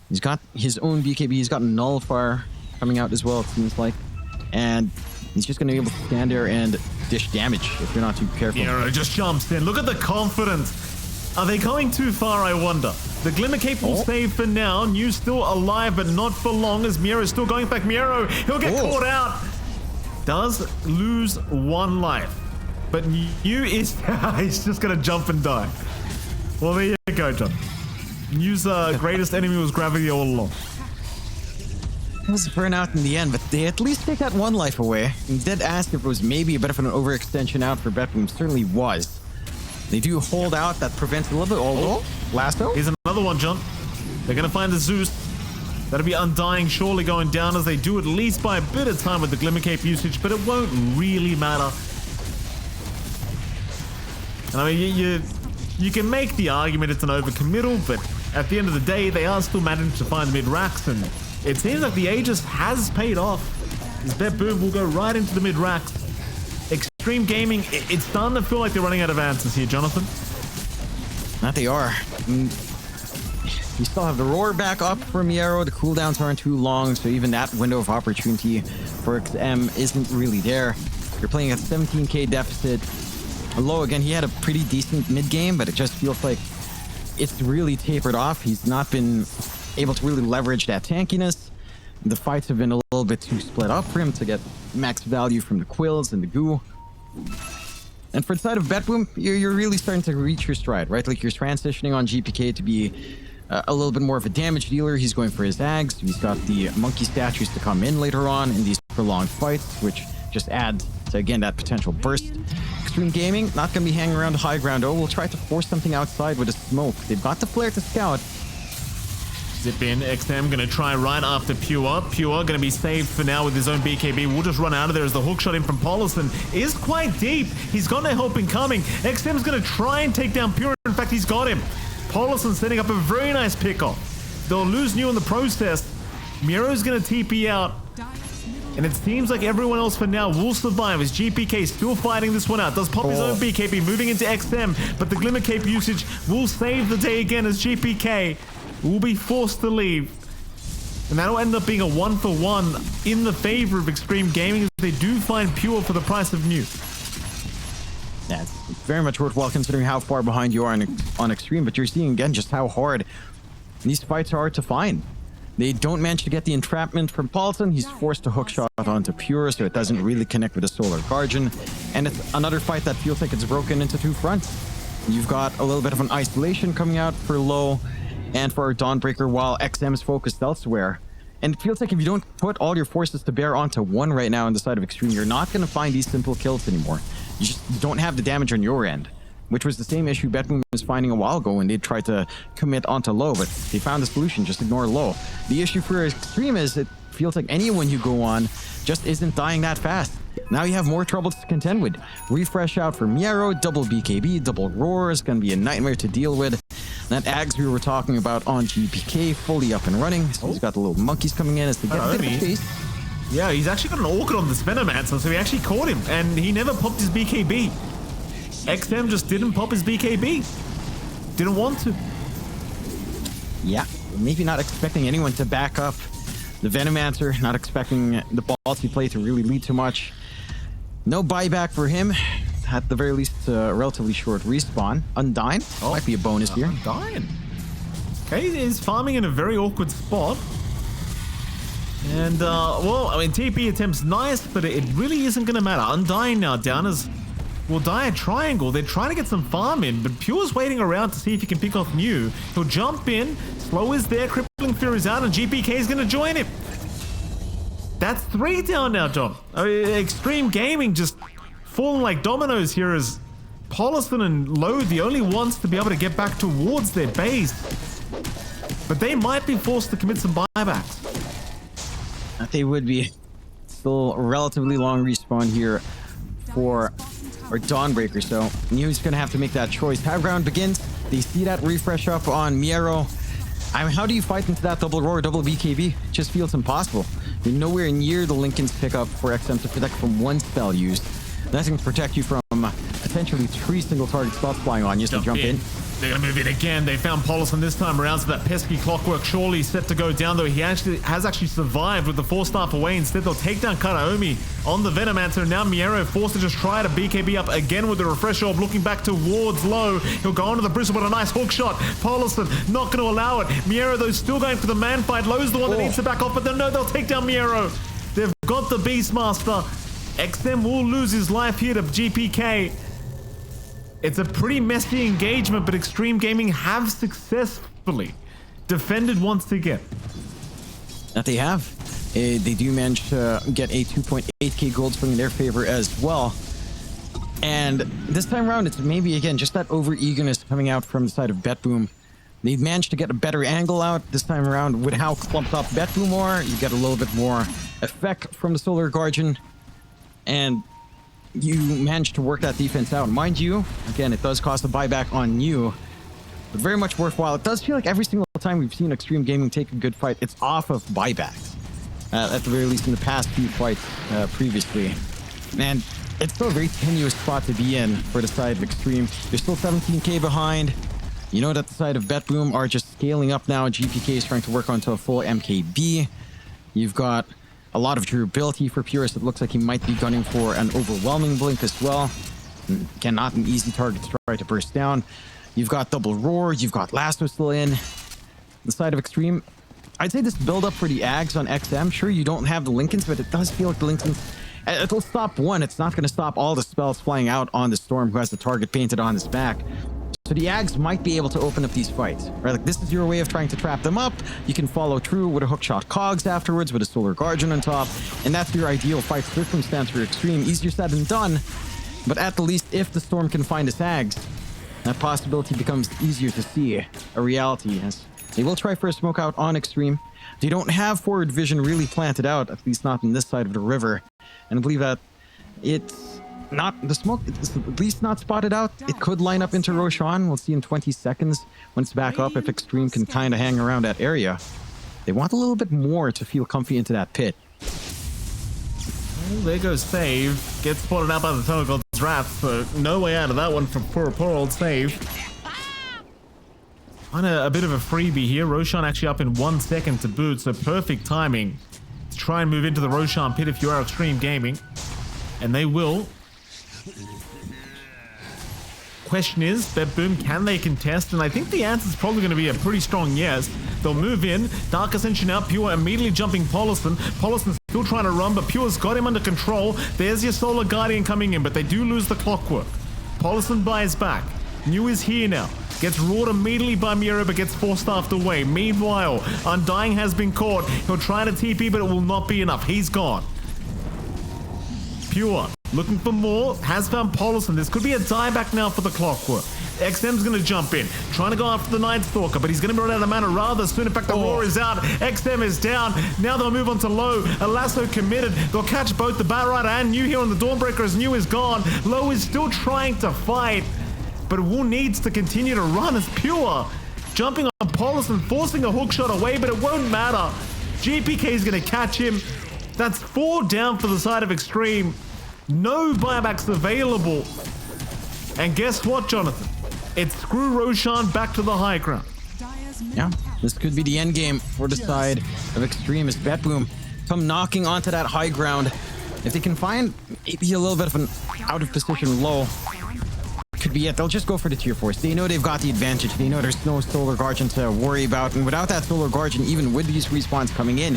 He's got his own BKB, he's got Nullifier coming out as well, it seems like. And he's just going to be able to stand there and dish damage if you're not too careful. Miero just jumps in. Look at the confidence. Are they going too far, I wonder? The Glimmer Cape will save for now. New's still alive, but not for long as Miero's still going back. Miero, he'll get caught out. Does lose one life. But New is... he's just going to jump and die. Well, there you go, John. New's greatest enemy was gravity all along. It was a burnout in the end, but they at least take that one life away. And did ask if it was maybe a bit of an overextension out for BetBoom. Certainly was. They do hold out. That prevents a little bit. Oh, Lasso? Here's another one, John. They're going to find the Zeus. That'll be Undying, surely going down as they do at least by a bit of time with the Glimmer Cape usage, but it won't really matter. And I mean, you can make the argument it's an overcommittal, but at the end of the day, they are still managing to find mid-racks, and it seems like the Aegis has paid off. This BetBoom will go right into the mid-racks. Xtreme Gaming, it's starting to feel like they're running out of answers here, Jonathan. That they are. You still have the Roar back up for Miero. The cooldowns aren't too long, so even that window of opportunity for XM isn't really there. You're playing at 17k deficit. Low, again, he had a pretty decent mid-game, but it just feels like it's really tapered off. He's not been able to really leverage that tankiness. The fights have been a little bit too split up for him to get max value from the Quills and the Goo. And for the side of BetBoom, you're really starting to reach your stride, right? Like, you're transitioning on GPK to be a little bit more of a damage dealer. He's going for his Ags. He's got the monkey statues to come in later on in these prolonged fights, which just adds to, again, that potential burst. Xtreme Gaming, not going to be hanging around the high ground. Oh, we'll try to force something outside with a smoke. They've got the flare to scout. Zip in, XM going to try right after Pure. Pure going to be saved for now with his own BKB. We'll just run out of there as the hook shot in from Paulson is quite deep. He's got no help incoming. XM's going to try and take down Pure. In fact, he's got him. Paulson setting up a very nice pickoff. They'll lose New in the process. Miero's going to TP out. And it seems like everyone else for now will survive as GPK still fighting this one out. Does pop his own BKB, moving into XM, but the Glimmer Cape usage will save the day again as GPK will be forced to leave. And that'll end up being a 1-for-1 in the favor of Xtreme Gaming as they do find Pure for the price of new. Yeah, it's very much worthwhile considering how far behind you are on Xtreme, but you're seeing again just how hard these fights are to find. They don't manage to get the entrapment from Paulson. He's forced to hook shot onto Pure, so it doesn't really connect with the Solar Guardian. And it's another fight that feels like it's broken into two fronts. You've got a little bit of an isolation coming out for Low and for Dawnbreaker while XM is focused elsewhere. And it feels like if you don't put all your forces to bear onto one right now on the side of Xtreme, you're not going to find these simple kills anymore. You just don't have the damage on your end, which was the same issue BetBoom was finding a while ago when they tried to commit onto Low, but they found the solution, just ignore Low. The issue for Xtreme is it feels like anyone you go on just isn't dying that fast. Now you have more troubles to contend with. Refresh out for Miero, double BKB, double Roar is going to be a nightmare to deal with. That Ags we were talking about on GPK fully up and running. So he's got the little monkeys coming in as they get a bit of chase. Yeah, he's actually got an Orchid on this Venomancer, so he actually caught him, and he never popped his BKB. XM just didn't pop his BKB. Didn't want to. Yeah, maybe not expecting anyone to back up the Venomancer, not expecting the ballsy play to really lead too much. No buyback for him. At the very least, relatively short respawn. Undyne might be a bonus here. Undyne. Okay, he's farming in a very awkward spot. And, well, I mean, TP attempts nice, but it really isn't going to matter. Undyne now down as will die a triangle. They're trying to get some farm in, but Pure's waiting around to see if he can pick off New. He'll jump in. Slow is there. Crippling Fury's out, and GPK is going to join him. That's 3 down now, Dom. I mean, Xtreme Gaming just falling like dominoes here as Paulson and Low the only ones to be able to get back towards their base. But they might be forced to commit some buybacks. They would be. Still a relatively long respawn here for Dawnbreaker, so New's going to have to make that choice. High ground begins. They see that refresh up on Miero. I mean, how do you fight into that double Roar, double BKB? It just feels impossible. You're nowhere near the Linken's pickup for XM to protect from one spell used. That's going to protect you from potentially 3 single target spells flying on you to jump in. They're going to move in again. They found Paulson this time around, so that pesky Clockwork surely set to go down, though he has actually survived with the 4-staff away. Instead, they'll take down Kataomi on the Venomancer. Now Miero forced to just try to BKB up again with the Refresh Orb, looking back towards Low. He'll go onto the Bristle with a nice hook shot. Paulson not going to allow it. Miero, though, still going for the man fight. Low's the one that needs to back off, but no, they'll take down Miero. They've got the Beastmaster. XM will lose his life here to GPK. It's a pretty messy engagement, but Xtreme Gaming have successfully defended once again. That they have. They do manage to get a 2.8k gold swing in their favor as well. And this time around, it's maybe, again, just that over-eagerness coming out from the side of BetBoom. They've managed to get a better angle out this time around with how clumped up BetBoom are. You get a little bit more effect from the Solar Guardian. And you managed to work that defense out. Mind you, again, it does cost a buyback on you, but very much worthwhile. It does feel like every single time we've seen Xtreme Gaming take a good fight, it's off of buybacks. At the very least in the past few fights previously. And it's still a very tenuous spot to be in for the side of Xtreme. They're still 17k behind. You know that the side of BetBoom are just scaling up now. GPK is trying to work onto a full MKB. You've got a lot of durability for Purist. It looks like he might be gunning for an overwhelming blink as well. Again, not an easy target to try to burst down. You've got double Roar. You've got Lasso still in. The side of Xtreme, I'd say this build up for the Ags on XM. Sure, you don't have the Linken's, but it does feel like the Linken's, it'll stop one. It's not going to stop all the spells flying out on the Storm who has the target painted on his back. So the Ags might be able to open up these fights, right? Like, this is your way of trying to trap them up. You can follow through with a hookshot Cogs afterwards with a Solar Guardian on top, and that's your ideal fight circumstance for Xtreme. Easier said than done, but at the least, if the Storm can find his Ags, that possibility becomes easier to see a reality. As they will try for a smoke out on Xtreme. They don't have forward vision really planted out, at least not on this side of the river, and I believe that it's not the smoke, it's at least not spotted out. It could line up into Roshan. We'll see in 20 seconds when it's back up if Xtreme can kind of hang around that area. They want a little bit more to feel comfy into that pit. Well, there goes Save. Gets spotted out by the Tunnel God's Wrath, so no way out of that one for poor old Save. On a bit of a freebie here. Roshan actually up in 1 second to boot, so perfect timing to try and move into the Roshan pit if you are Xtreme Gaming. And they will. Question is, BetBoom, can they contest? And I think the answer is probably going to be a pretty strong yes. They'll move in. Dark Ascension out. Pure immediately jumping Polison. Polison's still trying to run, but Pure's got him under control. There's your Solar Guardian coming in, but they do lose the clockwork. Polison buys back. New is here now. Gets roared immediately by Miro, but gets force-staffed away. Meanwhile, Undying has been caught. He'll try to TP, but it will not be enough. He's gone. Pure, looking for more, has found Polison. This could be a dieback now for the clockwork. XM's going to jump in, trying to go after the Night Stalker, but he's going to run out of mana rather soon. In fact, the Roar is out. XM is down. Now they'll move on to Low. A lasso committed. They'll catch both the Batrider and New here on the Dawnbreaker as New is gone. Low is still trying to fight, but Wu needs to continue to run as Pure jumping on Polison, forcing a hook shot away, but it won't matter. GPK is going to catch him. That's 4 down for the side of Xtreme. No buybacks available. And guess what, Jonathan? It's screw Roshan back to the high ground. Yeah, this could be the end game for the side of Xtreme as BetBoom come knocking onto that high ground. If they can find maybe a little bit of an out of position Low, could be it. They'll just go for the tier 4s. They know they've got the advantage. They know there's no Solar Guardian to worry about. And without that Solar Guardian, even with these respawns coming in,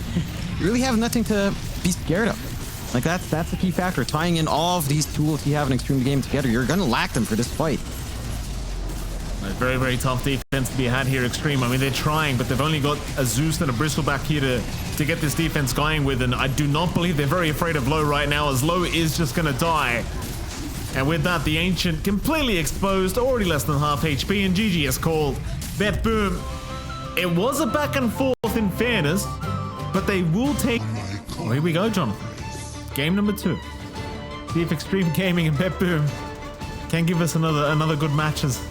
you really have nothing to be scared of. Like that's the key factor. Tying in all of these tools you have in Xtreme game together, you're going to lack them for this fight. A very, very tough defense to be had here, Xtreme. I mean, they're trying, but they've only got a Zeus and a Bristleback here to get this defense going with. And I do not believe they're very afraid of Low right now, as Low is just going to die. And with that, the Ancient completely exposed, already less than half HP, and GG is called. BetBoom. It was a back and forth in fairness, but they will take... Oh, here we go, Jonathan. Game number 2. See if Xtreme Gaming and BetBoom can give us another good matches.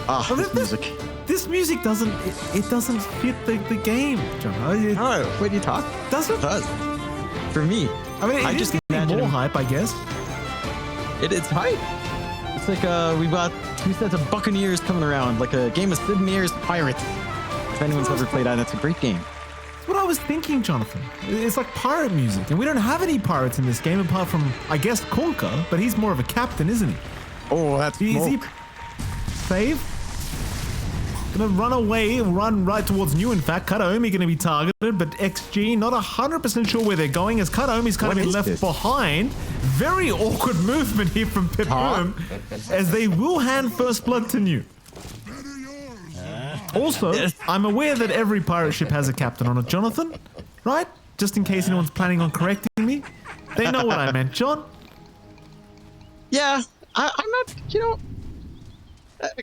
Ah, this music. This music doesn't fit the game, John. Oh, what are you talking? Does it? It does. For me. I mean, I just imagine more hype, I guess. It's hype. It's like we've got 2 sets of Buccaneers coming around, like a game of Sid Meier's Pirates. If anyone's ever played that, that's a great game. That's what I was thinking, Jonathan. It's like pirate music, and we don't have any pirates in this game apart from, I guess, Conker, but he's more of a captain, isn't he? Oh, that's easy. Save. Gonna run away, run right towards New. In fact, Kataomi gonna be targeted, but XG not 100% sure where they're going, as Kataomi's kind of been left behind. Very awkward movement here from BetBoom, as they will hand first blood to New. Also, I'm aware that every pirate ship has a captain on it, Jonathan, right? Just in case anyone's planning on correcting me. They know what I meant, John. Yeah, I'm not, you know,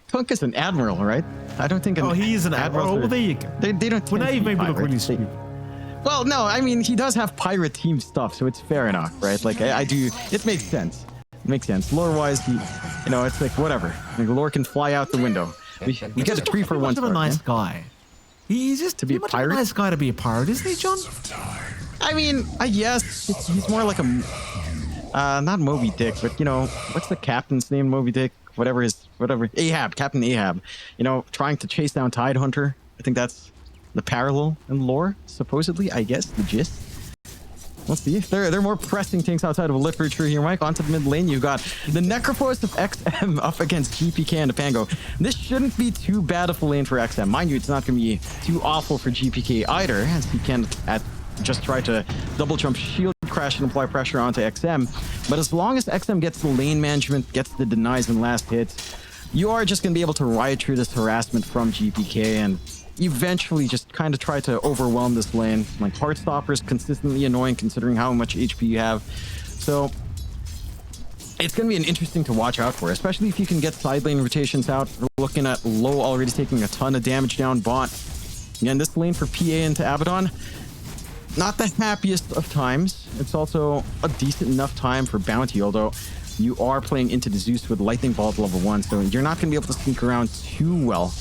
Kunk is an admiral, right? I don't think. He is an admiral. Well, there you go. They don't. Well, now you've made me look really stupid. Well, no, I mean he does have pirate team stuff, so it's fair enough, right? Like I do. It makes sense. It makes sense. Lore-wise, you know, it's like whatever. Like, lore can fly out the window. We get a 3 for 1 star. He's a nice guy. He's just to be a pirate. A nice guy to be a pirate, isn't he, John? I mean, yes, he's more like a not Moby Dick, but you know, what's the captain's name? Moby Dick. Whatever Ahab, Captain Ahab, you know, trying to chase down Tidehunter. I think that's the parallel in lore, supposedly, I guess, the gist. Let's see. There are more pressing things outside of literature here, Mike. Onto the mid lane, you've got the Necrophos of XM up against GPK and Pango. This shouldn't be too bad of a lane for XM. Mind you, it's not going to be too awful for GPK either, as he can just try to double jump shield crash and apply pressure onto XM. But as long as XM gets the lane management, gets the denies and last hits, you are just going to be able to ride through this harassment from GPK and eventually just kind of try to overwhelm this lane. Like, Heartstopper is consistently annoying considering how much HP you have. So it's going to be an interesting to watch out for, especially if you can get side lane rotations out. We're looking at Low already taking a ton of damage down bot. Again, this lane for PA into Abaddon, not the happiest of times. It's also a decent enough time for Bounty, although you are playing into the Zeus with Lightning Bolt level 1, so you're not going to be able to sneak around too well.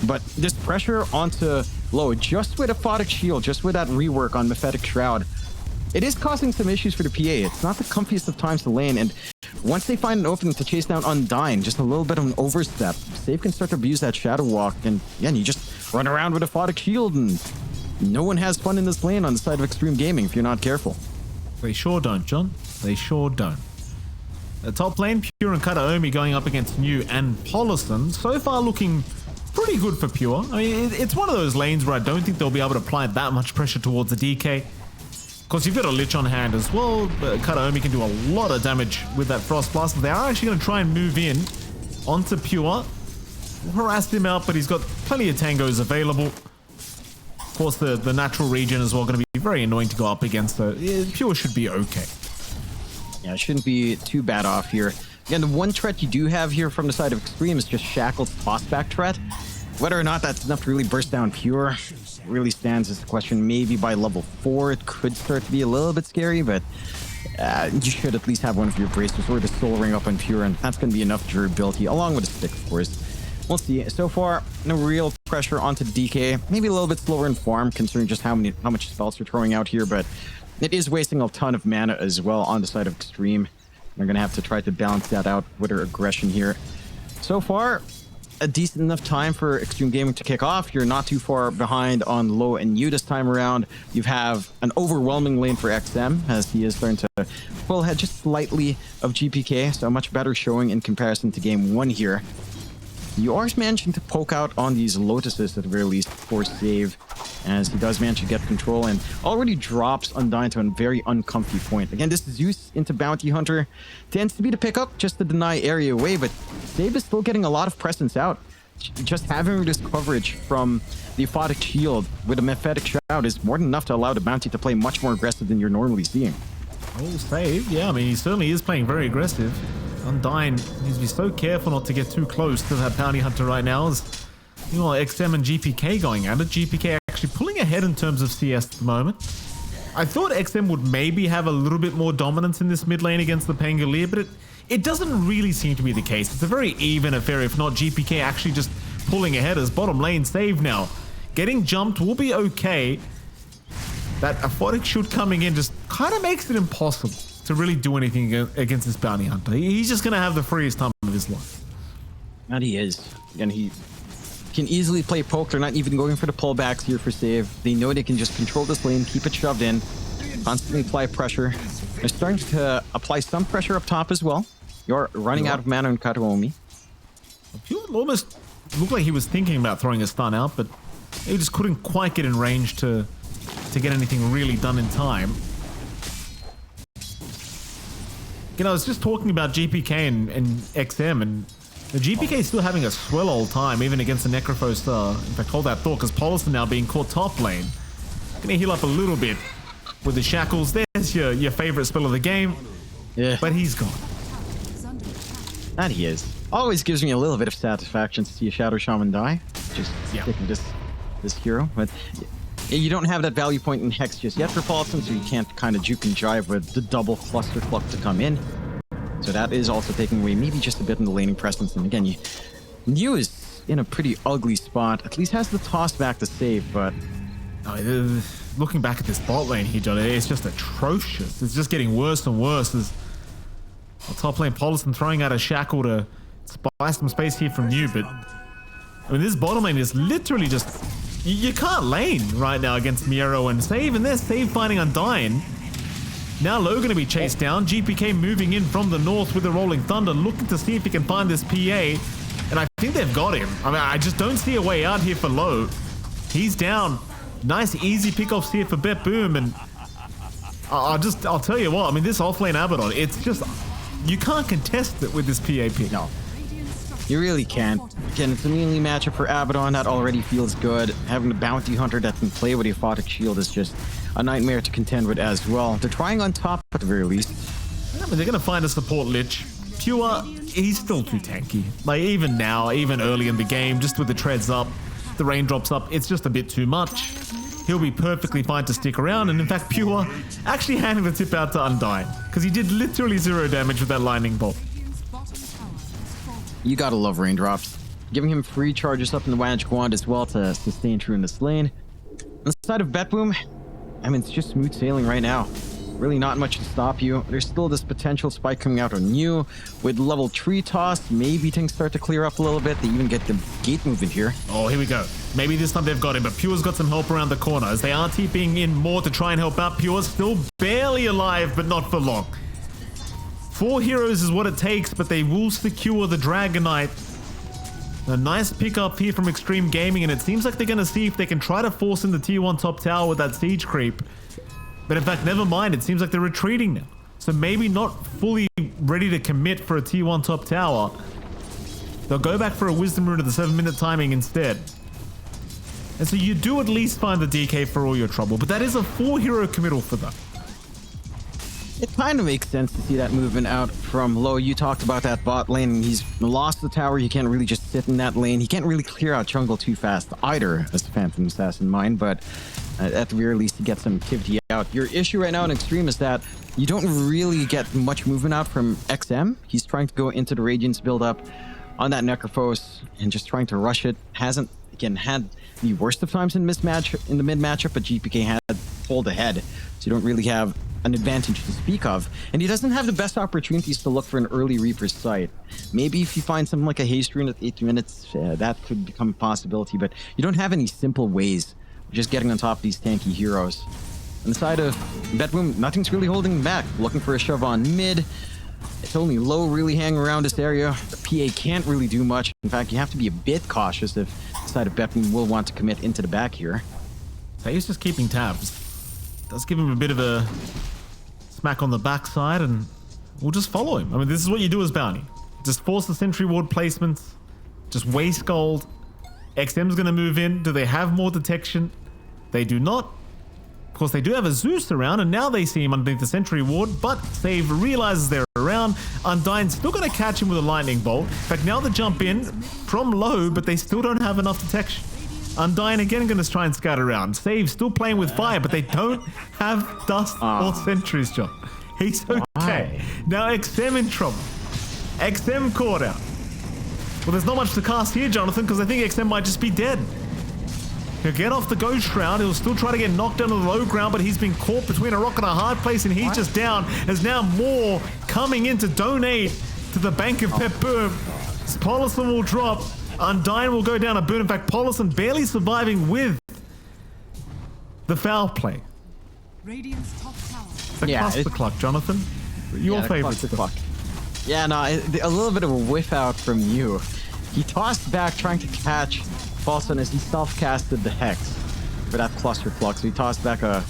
But this pressure onto Low, just with Aphotic Shield, just with that rework on Mephetic Shroud, it is causing some issues for the PA. It's not the comfiest of times to lane, and once they find an opening to chase down Undying, just a little bit of an overstep, Save can start to abuse that Shadow Walk, and again, you just run around with a Photic Shield, and no one has fun in this lane on the side of Xtreme Gaming if you're not careful. They sure don't, John. They sure don't. The top lane, Pure and Kataomi going up against New and Polison. So far looking pretty good for Pure. I mean, it's one of those lanes where I don't think they'll be able to apply that much pressure towards the DK. Of course, you've got a Lich on hand as well. Kataomi can do a lot of damage with that Frost Blast. They are actually going to try and move in onto Pure. Harassed him out, but he's got plenty of tangos available. Of course, the natural regen as well going to be very annoying to go up against, so Pure should be okay. Yeah, it shouldn't be too bad off here. Again, the one threat you do have here from the side of Xtreme is just Shackle's tossback threat. Whether or not that's enough to really burst down Pure really stands as a question. Maybe by level 4 it could start to be a little bit scary, but you should at least have one of your bracers or the Soul Ring up on Pure, and that's going to be enough durability, along with a stick, of course. We'll see. So far, no real pressure onto the DK. Maybe a little bit slower in farm, considering just how much spells they're throwing out here, but it is wasting a ton of mana as well on the side of Xtreme. They're going to have to try to balance that out with their aggression here. So far, a decent enough time for Xtreme Gaming to kick off. You're not too far behind on Low and Yu this time around. You have an overwhelming lane for XM, as he is starting to pull ahead just slightly of GPK, so a much better showing in comparison to game 1 here. You are managing to poke out on these Lotuses at the very least for save, as he does manage to get control and already drops Undyne to a very uncomfy point. Again, this Zeus into Bounty Hunter tends to be the pickup just to deny area away, but Save is still getting a lot of presence out. Just having this coverage from the Aphotic Shield with a Mephetic Shroud is more than enough to allow the Bounty to play much more aggressive than you're normally seeing. Oh, Save, yeah, I mean, he certainly is playing very aggressive. Undyne needs to be so careful not to get too close to that Bounty Hunter right now. As you know, XM and GPK going at it. GPK actually pulling ahead in terms of CS at the moment. I thought XM would maybe have a little bit more dominance in this mid lane against the Pangolier, but it doesn't really seem to be the case. It's a very even affair, if not GPK actually just pulling ahead as bottom lane Save now. Getting jumped will be okay. That Aphotic Shield coming in just kind of makes it impossible to really do anything against this Bounty Hunter. He's just going to have the freest time of his life. And he is. And he can easily play poke. They're not even going for the pullbacks here for Save. They know they can just control this lane, keep it shoved in, constantly apply pressure. They're starting to apply some pressure up top as well. You're running out of mana on Kataomi. It almost looked like he was thinking about throwing a stun out, but he just couldn't quite get in range to get anything really done in time. You know, I was just talking about GPK and XM, and the GPK is still having a swell old time, even against the Necrophos. In fact, hold that thought, because Polison now being caught top lane. Gonna heal up a little bit with the shackles. There's your favorite spell of the game. Yeah. But he's gone. That he is. Always gives me a little bit of satisfaction to see a Shadow Shaman die. Just picking this hero. But you don't have that value point in Hex just yet for Paulson, so you can't kind of juke and jive with the double cluster cluck to come in. So that is also taking away maybe just a bit in the laning presence. And again, New is in a pretty ugly spot. At least has the toss back to save, but looking back at this bot lane here, John, it's just atrocious. It's just getting worse and worse. As top lane Paulson throwing out a shackle to buy some space here from New, but I mean, this bottom lane is literally just... You can't lane right now against Miero and Save, and they're Save finding Undyne. Now Low going to be chased down. GPK moving in from the north with the Rolling Thunder, looking to see if he can find this PA. And I think they've got him. I mean, I just don't see a way out here for Low. He's down. Nice, easy pickoffs here for BetBoom. And I'll tell you what, I mean, this offlane Abaddon, it's just... You can't contest it with this PA pick. No. You really can't. Again, it's a melee matchup for Abaddon. That already feels good. Having a Bounty Hunter that can play with a Aphotic Shield is just a nightmare to contend with as well. They're trying on top at the very least. I mean, they're going to find a support Lich. Pure, he's still too tanky. Like, even now, even early in the game, just with the treads up, the raindrops up, it's just a bit too much. He'll be perfectly fine to stick around, and in fact, Pure actually handing the tip out to Undyne, because he did literally 0 damage with that lightning bolt. You gotta love raindrops. Giving him free charges up in the Magic Wand as well to sustain true in this lane. On the side of BetBoom, I mean, it's just smooth sailing right now. really not much to stop you. There's still this potential spike coming out on you. With level 3 toss, maybe things start to clear up a little bit. They even get the gate movement here. Oh, here we go. Maybe this time they've got him, but Pure's got some help around the corner as they are TPing in more to try and help out. Pure's still barely alive, but not for long. 4 heroes is what it takes, but they will secure the Dragon Knight. A nice pickup here from Xtreme Gaming, and it seems like they're going to see if they can try to force in the tier 1 top tower with that siege creep. But in fact, never mind. It seems like they're retreating now. So maybe not fully ready to commit for a tier 1 top tower. They'll go back for a wisdom rune at the 7-minute timing instead. And so you do at least find the DK for all your trouble, but that is a 4-hero committal for them. It kind of makes sense to see that movement out from low. You talked about that bot lane. He's lost the tower. He can't really just sit in that lane. He can't really clear out jungle too fast either, as Phantom Assassin mind, but at the very least, he gets some activity out. Your issue right now in Xtreme is that you don't really get much movement out from XM. He's trying to go into the Radiance build-up on that Necrophos and just trying to rush it. Hasn't, again, had the worst of times in the mid matchup, but GPK had pulled ahead, so you don't really have an advantage to speak of, and he doesn't have the best opportunities to look for an early Reaper's Sight. Maybe if you find something like a haste rune at 8 minutes, that could become a possibility, but you don't have any simple ways of just getting on top of these tanky heroes. On the side of BetBoom, nothing's really holding him back. Looking for a shove on mid. It's only low really hanging around this area. The PA can't really do much. In fact, you have to be a bit cautious if the side of BetBoom will want to commit into the back here. So he's just keeping tabs. Does give him a bit of a smack on the backside, and we'll just follow him. I mean, this is what you do as Bounty. Just force the sentry ward placements, just waste gold. XM's gonna move in. Do they have more detection? They do not. Of course, they do have a Zeus around, and now they see him underneath the sentry ward, but Save realizes they're around. Undyne's still gonna catch him with a lightning bolt. In fact, now they jump in from low, but they still don't have enough detection. Undyne again gonna try and scout around. Save still playing with fire, but they don't have dust or sentries, John. He's okay. Why? Now XM in trouble. XM caught out. Well, there's not much to cast here, Jonathan, because I think XM might just be dead. He'll get off the Ghost Shroud. He'll still try to get knocked down to the low ground, but he's been caught between a rock and a hard place, and he's just down. There's now more coming in to donate to the bank of BetBoom. Polison will drop. Undyne will go down a boon. In fact, Polison barely surviving with the foul play. Radiant's top tower. Cluster the clock, Jonathan. Your favorite stuff. Yeah, no, a little bit of a whiff out from you. He tossed back trying to catch Paulson as he self-casted the Hex for that cluster clock. So he tossed back a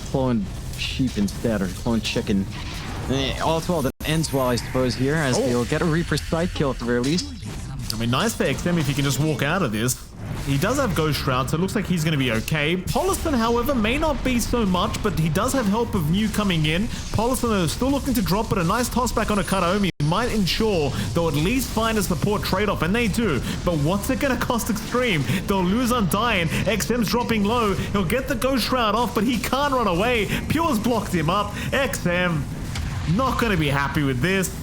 clone sheep instead, or clone chicken. And all too well, that ends well, I suppose, here, as they'll get a Reaper's Sight kill at the very least. I mean, nice for XM if he can just walk out of this. He does have Ghost Shroud, so it looks like he's going to be okay. Polison, however, may not be so much, but he does have help of New coming in. Polison is still looking to drop, but a nice toss back on a Kataomi might ensure they'll at least find a support trade-off, and they do. But what's it going to cost Xtreme? They'll lose Undyne. XM's dropping low. He'll get the Ghost Shroud off, but he can't run away. Pure's blocked him up. XM not going to be happy with this.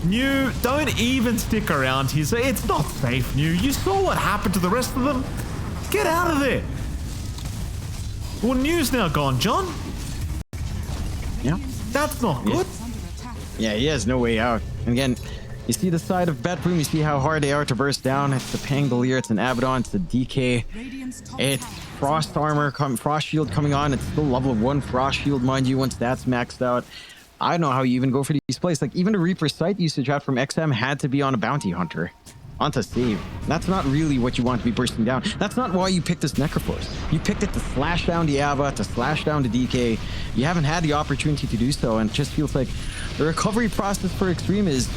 New, don't even stick around here. So it's not safe, New. You saw what happened to the rest of them. Get out of there. Well, New's now gone, John. Yeah. That's not good. Yeah, he has no way out. And again, you see the side of BetBoom, you see how hard they are to burst down. It's the Pangolier, it's an Abaddon, it's the DK. It's Frost Armor, Frost Shield coming on. It's still level 1 Frost Shield, mind you, once that's maxed out. I don't know how you even go for these plays. Like, even the Reaper Sight usage out from XM had to be on a Bounty Hunter. Onto Save. That's not really what you want to be bursting down. That's not why you picked this Necrophos. You picked it to slash down the Ava, to slash down the DK. You haven't had the opportunity to do so, and it just feels like the recovery process for Xtreme is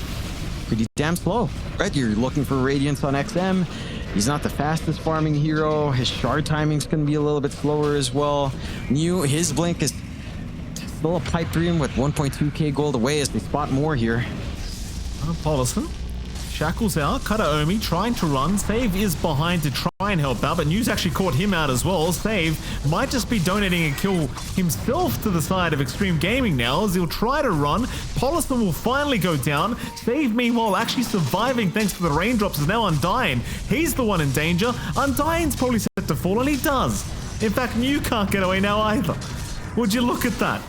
pretty damn slow. Right? You're looking for Radiance on XM. He's not the fastest farming hero. His shard timing's going to be a little bit slower as well. New, his blink is still a pipe dream with 1.2k gold away as they spot more here. Polison. Shackles out. Kataomi trying to run. Save is behind to try and help out, but News actually caught him out as well. Save might just be donating a kill himself to the side of Xtreme Gaming now as he'll try to run. Polison will finally go down. Save, meanwhile, actually surviving thanks to the raindrops, is now Undyne. He's the one in danger. Undyne's probably set to fall, and he does. In fact, New can't get away now either. Would you look at that?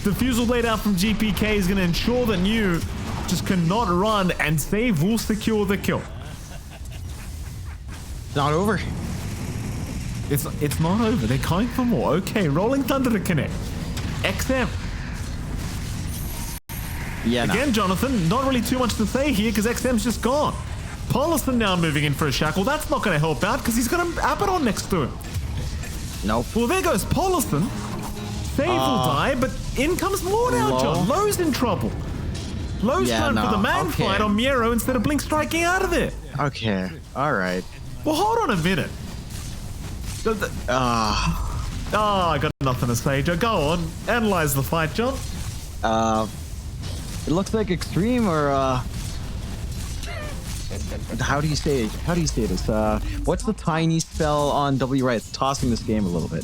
Diffusal blade out from GPK is going to ensure that New just cannot run, and Save will secure the kill. Not over. It's not over. They're going for more. Okay, Rolling Thunder to connect. XM. Yeah. Again, Jonathan, not really too much to say here because XM's just gone. Paulison now moving in for a shackle. That's not going to help out because he's got an Abaddon next to him. Nope. Well, there goes Paulison. Save will die, but in comes Low now, John. Low's in trouble. Low's trying for the man fight on Miero instead of Blink striking out of there. Okay. All right. Well, hold on a minute. I got nothing to say, Joe. Go on. Analyze the fight, John. It looks like Xtreme or how do you say this? What's the tiny spell on W right? It's tossing this game a little bit.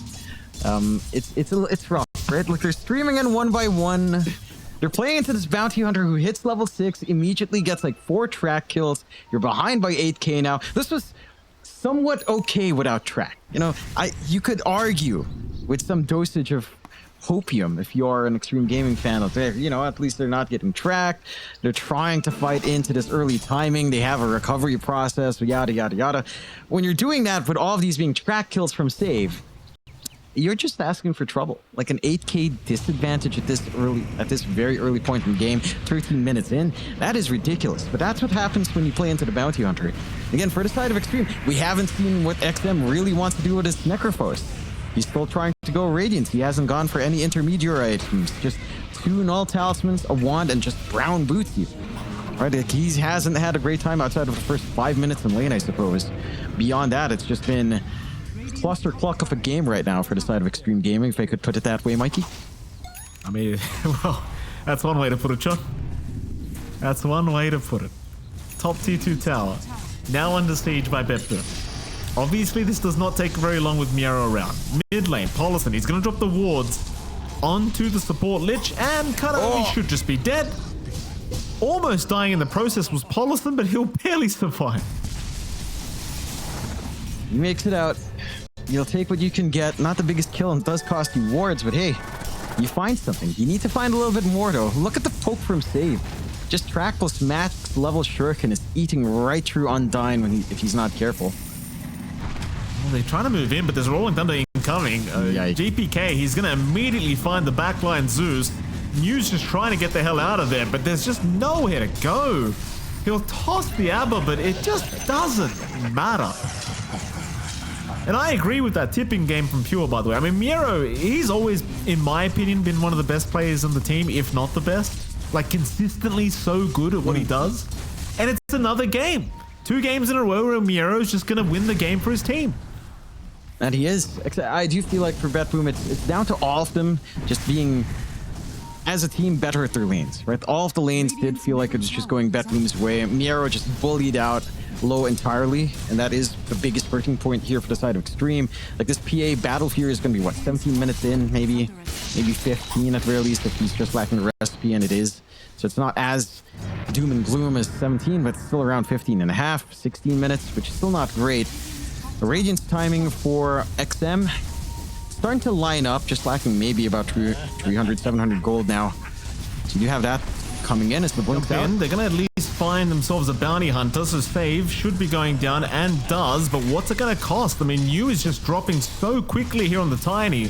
It's rough, right? Look, they're streaming in 1-by-1. They're playing into this bounty hunter who hits level 6, immediately gets like 4 track kills. You're behind by 8k now. This was somewhat okay without track. You know, you could argue with some dosage of hopium if you are an Xtreme Gaming fan out there. You know, at least they're not getting tracked. They're trying to fight into this early timing. They have a recovery process, yada, yada, yada. When you're doing that with all of these being track kills from save, you're just asking for trouble. Like an 8k disadvantage at this very early point in the game, 13 minutes in, that is ridiculous. But that's what happens when you play into the bounty hunter. Again, for the side of Xtreme, we haven't seen what XM really wants to do with his Necrophos. He's still trying to go Radiant. He hasn't gone for any intermediary items. Just 2 null talismans, a wand, and just brown boots you. Right? Like he hasn't had a great time outside of the first 5 minutes in lane, I suppose. Beyond that, it's just been cluster cluck of a game right now for the side of Xtreme Gaming, if I could put it that way, Mikey. I mean, well, that's one way to put it, John. That's one way to put it. Top T2 tower, now under siege by BetBoom. Obviously, this does not take very long with Miero around. Mid lane, Paulison, he's going to drop the wards onto the support Lich, and Karaoke should just be dead. Almost dying in the process was Paulison, but he'll barely survive. He makes it out. You'll take what you can get. Not the biggest kill, and it does cost you wards, but hey, you find something. You need to find a little bit more, though. Look at the poke from Save. Just trackless max level Shuriken is eating right through Undyne if he's not careful. Well, they're trying to move in, but there's Rolling Thunder incoming. GPK, he's going to immediately find the backline Zeus. New's just trying to get the hell out of there, but there's just nowhere to go. He'll toss the Abba, but it just doesn't matter. And I agree with that tipping game from Pure, by the way. I mean, Miero, he's always, in my opinion, been one of the best players on the team, if not the best. Like, consistently so good at what he does. And it's another game. 2 games in a row where Miero's just going to win the game for his team. And he is. I do feel like for BetBoom, it's down to all of them just being, as a team, better at their lanes, right? All of the lanes did feel like it was just going BetBoom's way. Miero just bullied out Low entirely, and that is the biggest breaking point here for the side of Xtreme. Like, this PA Battle Fury is going to be, what, 17 minutes in, maybe 15 at the very least, if he's just lacking the recipe, and it is. So it's not as doom and gloom as 17, but it's still around 15 and a half, 16 minutes, which is still not great. The Radiant's timing for XM starting to line up, just lacking maybe about 300, 700 gold now. So you have that coming in as the blinks out. They're going to at least find themselves a bounty hunter, so Save should be going down, and does, but what's it going to cost? I mean, Yu is just dropping so quickly here on the Tiny.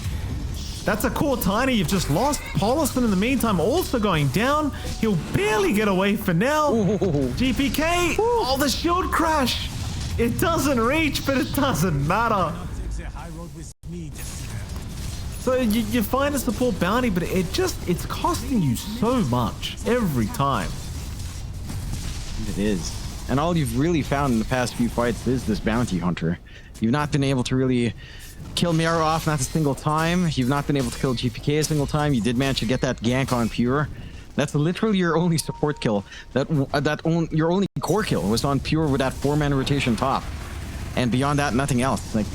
That's a core Tiny you've just lost. Paulison in the meantime also going down. He'll barely get away for now. GPK, oh, the shield crash. It doesn't reach, but it doesn't matter. So you find a support bounty, but it's costing you so much every time. It is. And all you've really found in the past few fights is this bounty hunter. You've not been able to really kill Miero off, not a single time. You've not been able to kill GPK a single time. You did manage to get that gank on Pure. That's literally your only support kill. Your only core kill was on Pure with that 4-man rotation top. And beyond that, nothing else. Like,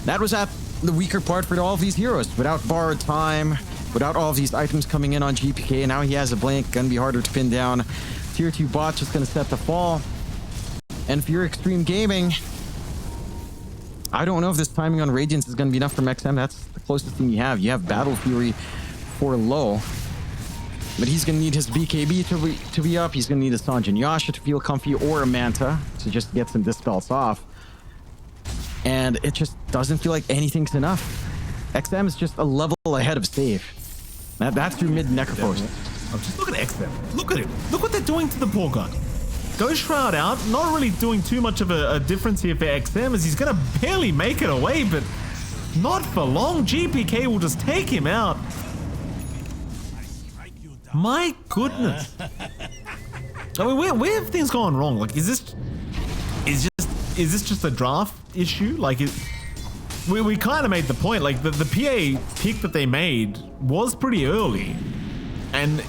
that was at the weaker part for all of these heroes. Without borrowed time, without all of these items coming in on GPK, and now he has a blink, gonna be harder to pin down. Tier 2 bot just gonna set the fall. And if you're Xtreme Gaming, I don't know if this timing on Radiance is gonna be enough from XM. That's the closest thing you have. You have Battle Fury for Low. But he's going to need his BKB to be up. He's going to need a Sanjin Yasha to feel comfy, or a Manta to just get some dispels off. And it just doesn't feel like anything's enough. XM is just a level ahead of Save. That's through mid Necropost. Oh, just look at XM. Look at it. Look what they're doing to the poor guy. Ghost Shroud out. Not really doing too much of a difference here for XM, as he's going to barely make it away, but not for long. GPK will just take him out. My goodness. I mean, where have things gone wrong? Like, is this just a draft issue? Like, we kind of made the point. Like, the PA pick that they made was pretty early, and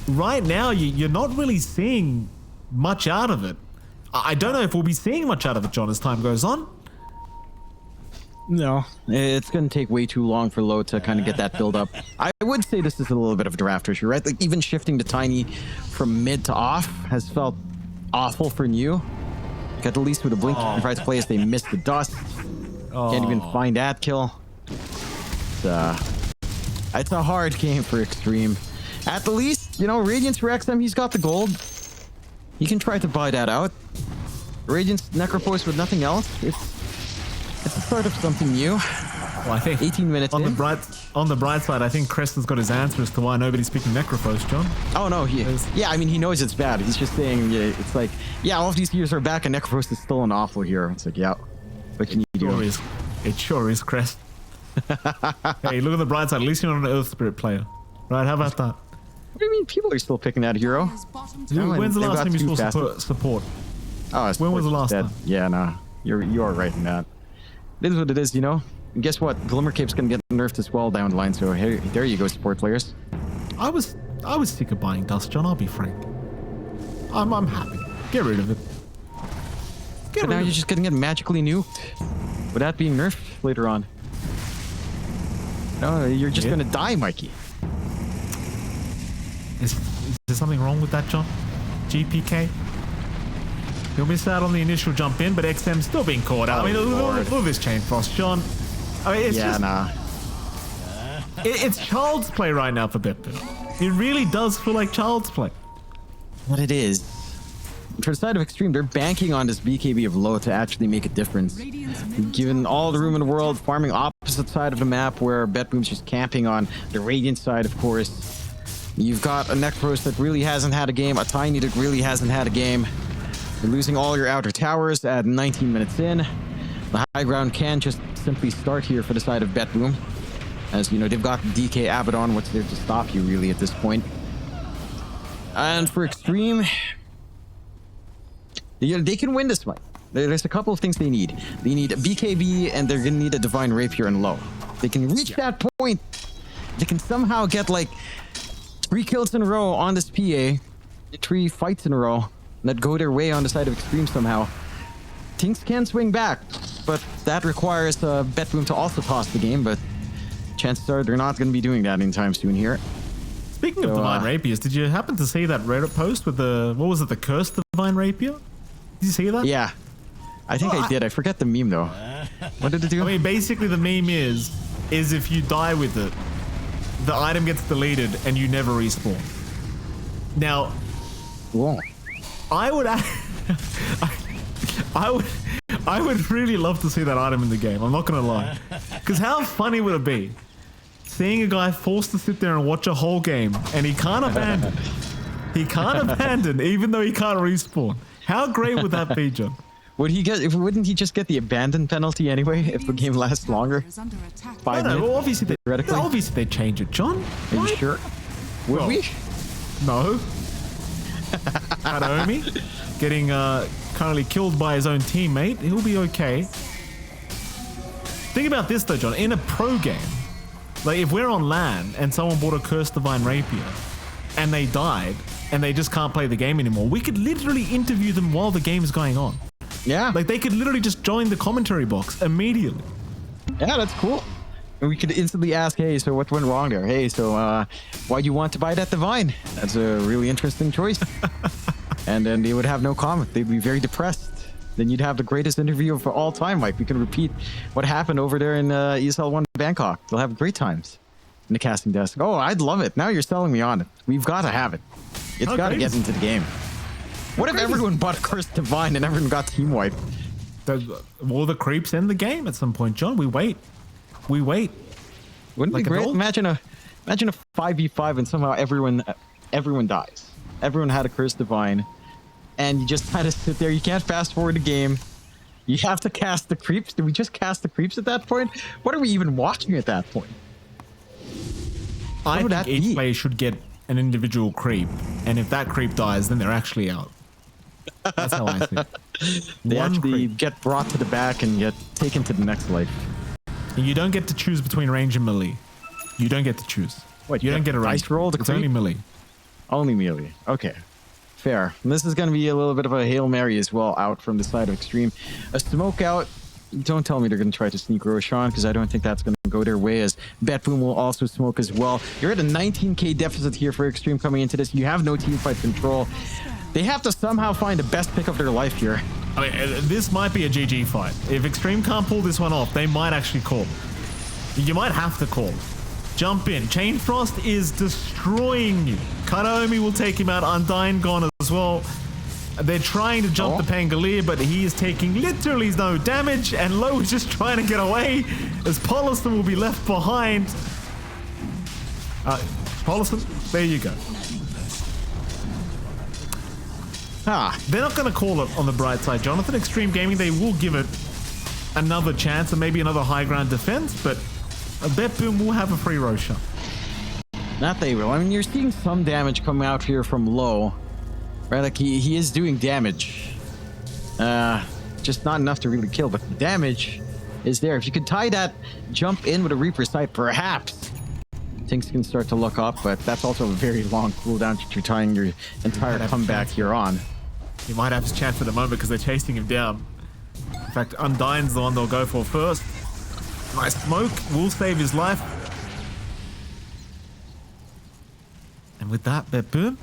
right now you're not really seeing much out of it. I don't know if we'll be seeing much out of it, John, as time goes on. No, it's going to take way too long for Low to kind of get that build up. I would say this is a little bit of a draft issue, right? Like, even shifting to Tiny from mid to off has felt awful for New. Got the least with a blink and tries to play as they miss the dust. Can't even find that kill. It's a hard game for Xtreme. At the least, you know, Radiance for XM, he's got the gold. He can try to buy that out. Radiance Necropost with nothing else. It's the start of something new. Well, I think 18 minutes on in. the bright side, I think Creston's got his answer as to why nobody's picking Necropost, John. Oh no, yeah, I mean, he knows it's bad. He's just saying, yeah, it's like, yeah, all of these heroes are back and Necropost is still an awful hero. It's like, yeah, what can you do? It sure is, Crest. Hey, look at the bright side. At least you're not an Earth Spirit player. Right, how about that? What do you mean people are still picking that hero? When's the last time you saw support? Oh, when was the last time? Yeah, no, you are right in that. It is what it is, you know? And guess what? Glimmercape's gonna get nerfed as well down the line, so hey, there you go, support players. I was sick of buying Dust, John, I'll be frank. I'm happy. Get rid of it. But now you're just gonna get magically nuked without being nerfed later on. No, you're just gonna die, Mikey. Is there something wrong with that, John? GPK? He'll miss out on the initial jump in, but XM's still being caught out. I mean, look at this chain frost, John. I mean, it's it's child's play right now for BetBoom. It really does feel like child's play. What it is. For the side of Xtreme, they're banking on this BKB of Low to actually make a difference. Given all the room in the world, farming opposite side of the map where BetBoom's just camping on the Radiant side, of course. You've got a Necros that really hasn't had a game, a Tiny that really hasn't had a game. You're losing all your outer towers at 19 minutes in. The high ground can just simply start here for the side of BetBoom. As you know, they've got DK Abaddon, what's there to stop you really at this point. And for Xtreme, they can win this one. There's a couple of things they need. They need a BKB, and they're going to need a Divine Rapier and Low. They can reach that point. They can somehow get like 3 kills in a row on this PA, 3 fights in a row, that go their way on the side of Xtreme somehow. Things can swing back, but that requires BetBoom to also toss the game, but chances are they're not going to be doing that anytime soon here. Speaking of Divine Rapiers, did you happen to see that Reddit post with the, what was it, the cursed Divine Rapier? Did you see that? Yeah. I think I did. I forget the meme though. What did it do? I mean, basically the meme is if you die with it, the item gets deleted and you never respawn. Now, Whoa. I would really love to see that item in the game. I'm not gonna lie, because how funny would it be seeing a guy forced to sit there and watch a whole game and he can't abandon. He can't abandon even though he can't respawn. How great would that be, John? Wouldn't he just get the abandon penalty anyway if the game lasts longer? 5 minutes. Well, obviously they change it, John. Are you sure? Would we? No. Naomi getting currently killed by his own teammate. He'll be okay. Think about this though, John. In a pro game, like if we're on LAN and someone bought a cursed Divine Rapier and they died and they just can't play the game anymore, we could literally interview them while the game is going on. Yeah. Like they could literally just join the commentary box immediately. Yeah, that's cool. And we could instantly ask, hey, so what went wrong there? Hey, so why'd you want to buy that Divine? That's a really interesting choice. And then they would have no comment. They'd be very depressed. Then you'd have the greatest interview of all time, Mike. We can repeat what happened over there in ESL 1 Bangkok. They'll have great times. in the casting desk. Oh, I'd love it. Now you're selling me on it. We've got to have it. It's got to get into the game. What if everyone bought Cursed Divine and everyone got team wiped? All the creeps in the game at some point, John. We wait. Wouldn't it be great? Imagine a 5v5 and somehow everyone dies. Everyone had a Cursed Divine, and you just kind of sit there. You can't fast forward the game. You have to cast the creeps. Did we just cast the creeps at that point? What are we even watching at that point? I think each player should get an individual creep, and if that creep dies, then they're actually out. That's how I think. They actually get brought to the back and get taken to the next life. And you don't get to choose between range and melee. You don't get to choose. What, you don't get a range. Dice roll to it's only melee. Only melee. Okay. Fair. And this is going to be a little bit of a Hail Mary as well out from the side of Xtreme. A smoke out. Don't tell me they're going to try to sneak Roshan, because I don't think that's going to go their way, as BetBoom will also smoke as well. You're at a 19k deficit here for Xtreme coming into this. You have no team fight control. They have to somehow find the best pick of their life here. I mean, this might be a GG fight. If Xtreme can't pull this one off, they might actually call. You might have to call. Jump in. Chain Frost is destroying you. Kataomi will take him out. Undyne gone as well. They're trying to jump the Pangolier, but he is taking literally no damage, and Low is just trying to get away as Polison will be left behind. Polison, there you go. They're not going to call it on the bright side, Jonathan. Xtreme Gaming, they will give it another chance and maybe another high ground defense, but BetBoom will have a free Roshan. That they will. I mean, you're seeing some damage coming out here from Low. Right, like he is doing damage. Just not enough to really kill, but the damage is there. If you could tie that jump in with a Reaper Sight, perhaps things can start to look up, but that's also a very long cooldown that you're tying your entire comeback here on. He might have his chance at the moment because they're chasing him down. In fact, Undyne's the one they'll go for first. Nice smoke will save his life. And with that, BetBoom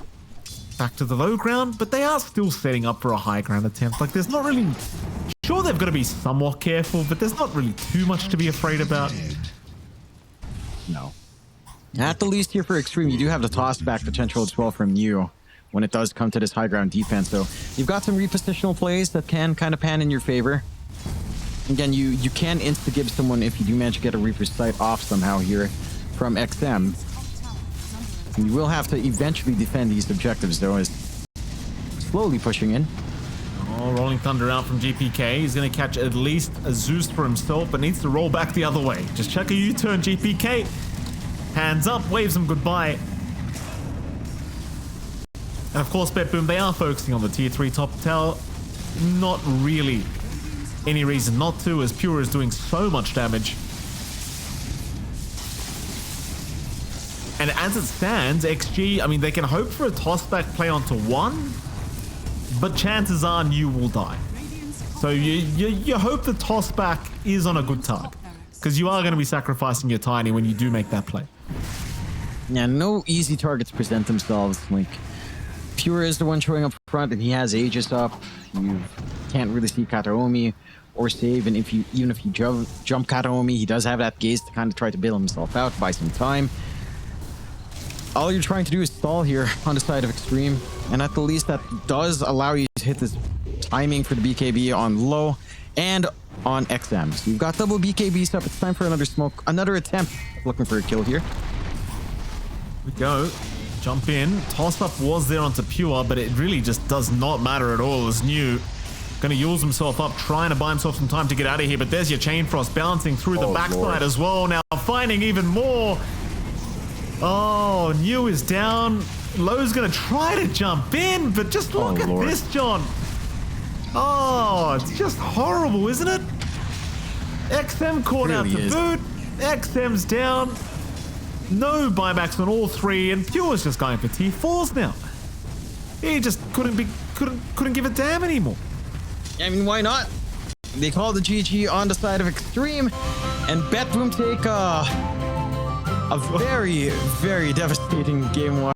back to the low ground, but they are still setting up for a high ground attempt. Like, there's not really... Sure, they've got to be somewhat careful, but there's not really too much to be afraid about. No. At the least here for Xtreme, you do have the toss back potential as well from you when it does come to this high ground defense. So you've got some repositional plays that can kind of pan in your favor. Again, you can insta-give someone if you do manage to get a Reaper's Sight off somehow here from XM. You will have to eventually defend these objectives, though, as slowly pushing in. Oh, Rolling Thunder out from GPK. He's going to catch at least a Zeus for himself, but needs to roll back the other way. Just check a U-turn, GPK. Hands up, waves him goodbye. And of course, BetBoom, they are focusing on the tier 3 top tower. Not really any reason not to, as Pure is doing so much damage. And as it stands, XG, I mean, they can hope for a toss-back play onto 1, but chances are New will die. So you hope the toss-back is on a good target, because you are going to be sacrificing your Tiny when you do make that play. Yeah, no easy targets present themselves. Like, Pure is the one showing up front, and he has Aegis up. You can't really see Kataomi or save, and even if you jump Kataomi, he does have that gaze to kind of try to bail himself out, buy some time. All you're trying to do is stall here on the side of Xtreme, and at the least that does allow you to hit this timing for the BKB on Low and on XM. So you've got double BKBs up. It's time for another smoke, another attempt looking for a kill here. We go. Jump in. Toss up was there onto Pure, but it really just does not matter at all as New going to use himself up, trying to buy himself some time to get out of here, but there's your Chain Frost bouncing through the backside as well. Now finding even more. Oh, New is down. Low's going to try to jump in, but just look at this, John. Oh, it's just horrible, isn't it? XM caught out to boot. XM's down. No buybacks on all 3, and Pure's just going for T4s now. He just couldn't give a damn anymore. I mean, why not? They call the GG on the side of Xtreme, and BetBoom take a very, very devastating game 1.